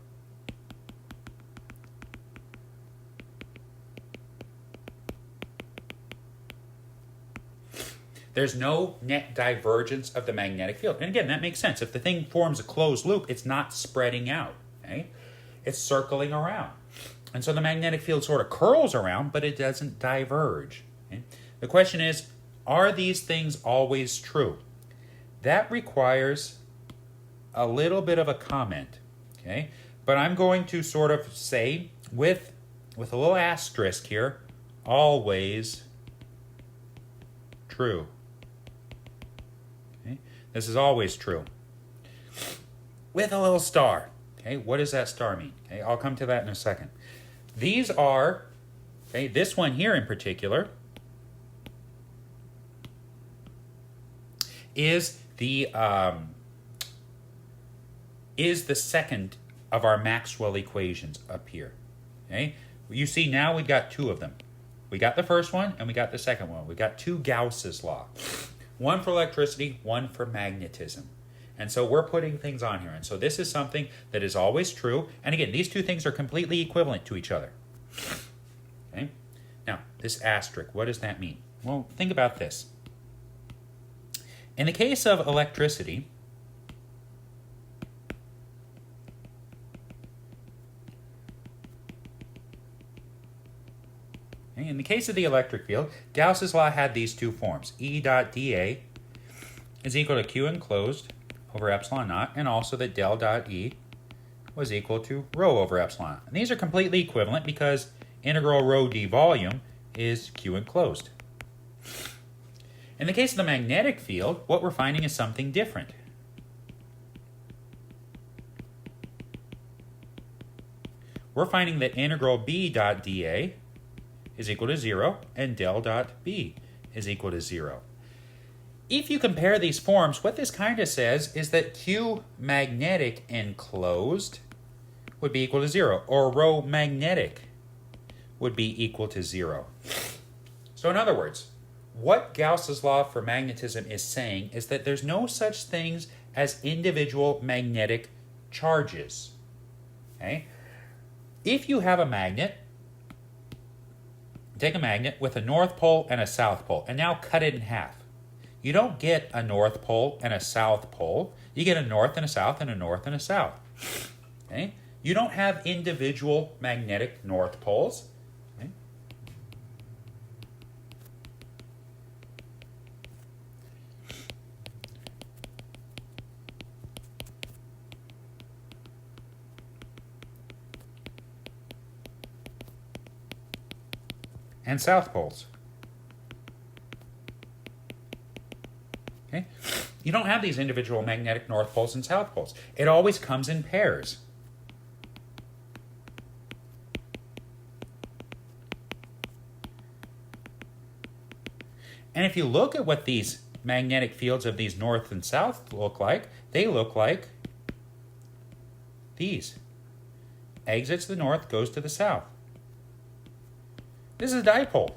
There's no net divergence of the magnetic field. And again, that makes sense. If the thing forms a closed loop, it's not spreading out. Okay? It's circling around. And so the magnetic field sort of curls around, but it doesn't diverge. Okay? The question is, are these things always true? That requires a little bit of a comment. Okay? But I'm going to sort of say, with a little asterisk here, always true. Okay? This is always true. With a little star. Okay? What does that star mean? Okay? I'll come to that in a second. These are, okay, this one here in particular is the second of our Maxwell equations up here. Okay? You see now we've got two of them. We got the first one and we got the second one. We got two Gauss's law. One for electricity, one for magnetism. And so we're putting things on here. And so this is something that is always true. And again, these two things are completely equivalent to each other. Okay? Now, this asterisk, what does that mean? Well, think about this. In the case of electricity, in the case of the electric field, Gauss's law had these two forms. E dot dA is equal to Q enclosed over epsilon naught, and also that del dot E was equal to rho over epsilon. And these are completely equivalent because integral rho d volume is Q enclosed. In the case of the magnetic field, what we're finding is something different. We're finding that integral B dot dA is equal to 0 and del dot B is equal to 0. If you compare these forms, what this kind of says is that Q magnetic enclosed would be equal to 0, or rho magnetic would be equal to 0. So in other words, what Gauss's law for magnetism is saying is that there's no such things as individual magnetic charges. Okay? If you have a magnet, take a magnet with a north pole and a south pole, and now cut it in half. You don't get a north pole and a south pole. You get a north and a south and a north and a south. Okay? You don't have individual magnetic north poles. Okay? And south poles. Okay? You don't have these individual magnetic north poles and south poles. It always comes in pairs. And if you look at what these magnetic fields of these north and south look like, they look like these. Exits the north, goes to the south. This is a dipole.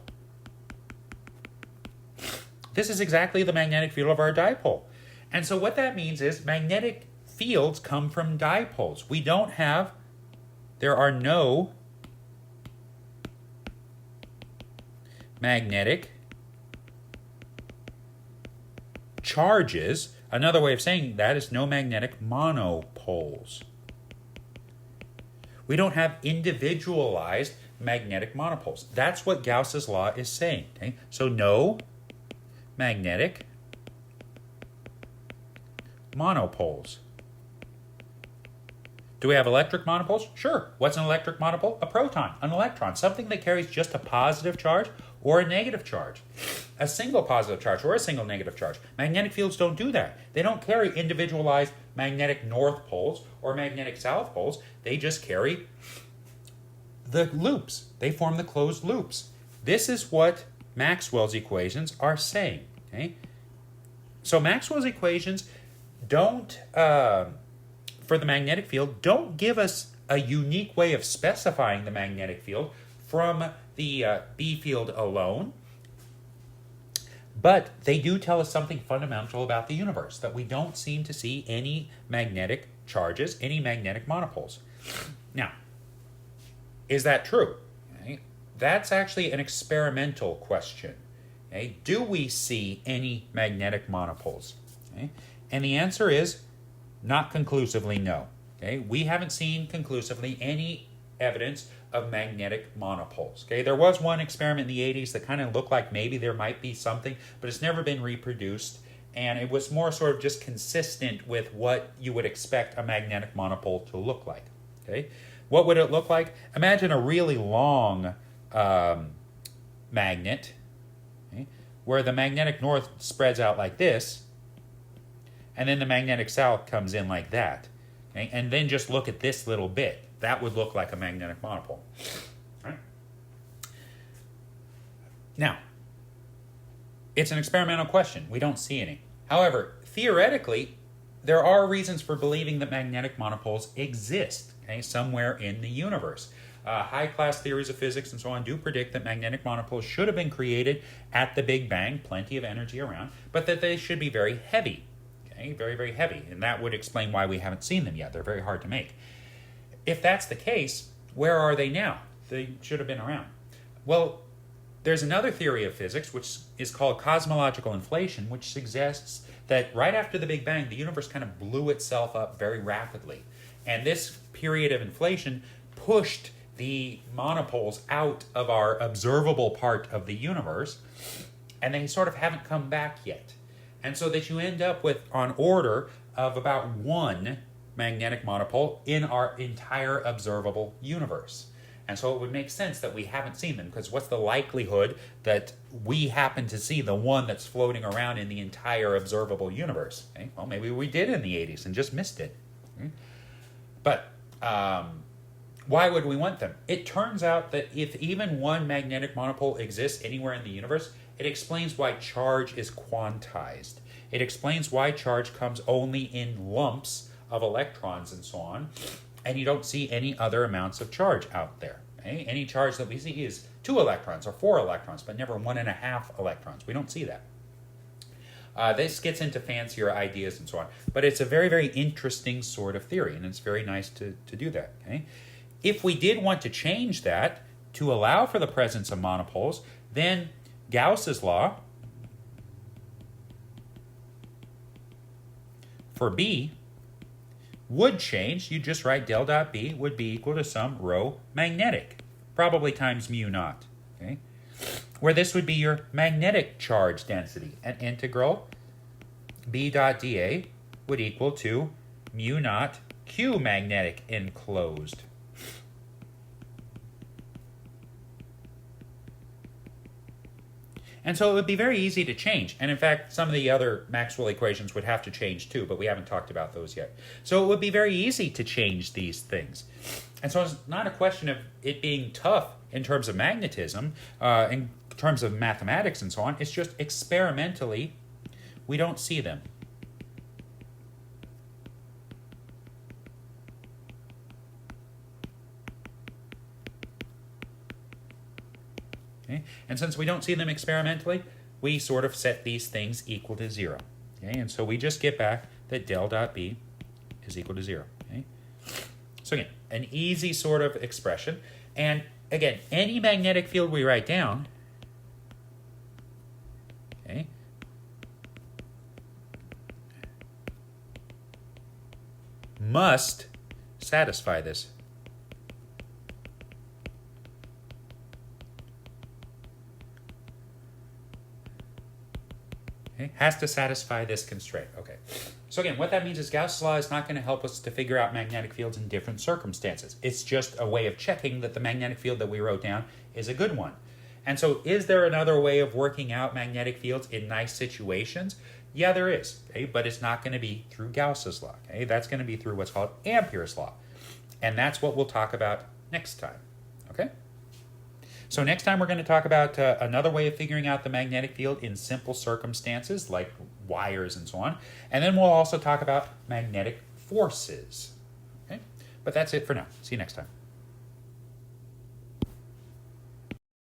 This is exactly the magnetic field of our dipole. And so what that means is magnetic fields come from dipoles. There are no magnetic charges. Another way of saying that is no magnetic monopoles. We don't have individualized magnetic monopoles. That's what Gauss's law is saying. Okay? So no magnetic monopoles. Do we have electric monopoles? Sure. What's an electric monopole? A proton, an electron, something that carries just a positive charge or a negative charge. A single positive charge or a single negative charge. Magnetic fields don't do that. They don't carry individualized magnetic north poles or magnetic south poles. They just carry the loops. They form the closed loops. This is what Maxwell's equations are saying. Okay? So Maxwell's equations don't, for the magnetic field, don't give us a unique way of specifying the magnetic field from the B field alone, but they do tell us something fundamental about the universe, that we don't seem to see any magnetic charges, any magnetic monopoles. Now, is that true? Okay. That's actually an experimental question. Okay. Do we see any magnetic monopoles? Okay. And the answer is not conclusively no. Okay. We haven't seen conclusively any evidence of magnetic monopoles. Okay, there was one experiment in the 80s that kind of looked like maybe there might be something, but it's never been reproduced, and it was more sort of just consistent with what you would expect a magnetic monopole to look like. Okay, what would it look like? Imagine a really long magnet, okay, where the magnetic north spreads out like this, and then the magnetic south comes in like that. Okay? And then just look at this little bit. That would look like a magnetic monopole. Right? Now, it's an experimental question. We don't see any. However, theoretically, there are reasons for believing that magnetic monopoles exist, okay, somewhere in the universe. High-class theories of physics and so on do predict that magnetic monopoles should have been created at the Big Bang, plenty of energy around, but that they should be very heavy. Okay, very, very heavy. And that would explain why we haven't seen them yet. They're very hard to make. If that's the case, where are they now? They should have been around. Well, there's another theory of physics, which is called cosmological inflation, which suggests that right after the Big Bang, the universe kind of blew itself up very rapidly. And this period of inflation pushed the monopoles out of our observable part of the universe, and they sort of haven't come back yet. And so that you end up with on order of about one magnetic monopole in our entire observable universe. And so it would make sense that we haven't seen them, because what's the likelihood that we happen to see the one that's floating around in the entire observable universe? Okay? Well, maybe we did in the 80s and just missed it. Okay? But why would we want them? It turns out that if even one magnetic monopole exists anywhere in the universe, it explains why charge is quantized. It explains why charge comes only in lumps of electrons and so on, and you don't see any other amounts of charge out there. Okay? Any charge that we see is 2 electrons or 4 electrons, but never 1.5 electrons. We don't see that. This gets into fancier ideas and so on, but it's a very, very interesting sort of theory, and it's very nice to do that. Okay? If we did want to change that to allow for the presence of monopoles, then Gauss's law for B would change. You just write del dot B would be equal to some rho magnetic, probably times mu naught, okay? Where this would be your magnetic charge density. An integral B dot dA would equal to mu naught Q magnetic enclosed. And so it would be very easy to change. And in fact, some of the other Maxwell equations would have to change too, but we haven't talked about those yet. So it would be very easy to change these things. And so it's not a question of it being tough in terms of magnetism, in terms of mathematics and so on. It's just experimentally, we don't see them. Okay? And since we don't see them experimentally, we sort of set these things equal to 0. Okay? And so we just get back that del dot B is equal to 0. Okay? So again, an easy sort of expression. And again, any magnetic field we write down, okay, must satisfy this. Okay, has to satisfy this constraint. Okay. So again, what that means is Gauss's law is not going to help us to figure out magnetic fields in different circumstances. It's just a way of checking that the magnetic field that we wrote down is a good one. And so is there another way of working out magnetic fields in nice situations? Yeah, there is. Okay? But it's not going to be through Gauss's law. Okay? That's going to be through what's called Ampere's law. And that's what we'll talk about next time. Okay? So next time we're going to talk about another way of figuring out the magnetic field in simple circumstances like wires and so on. And then we'll also talk about magnetic forces. Okay? But that's it for now. See you next time.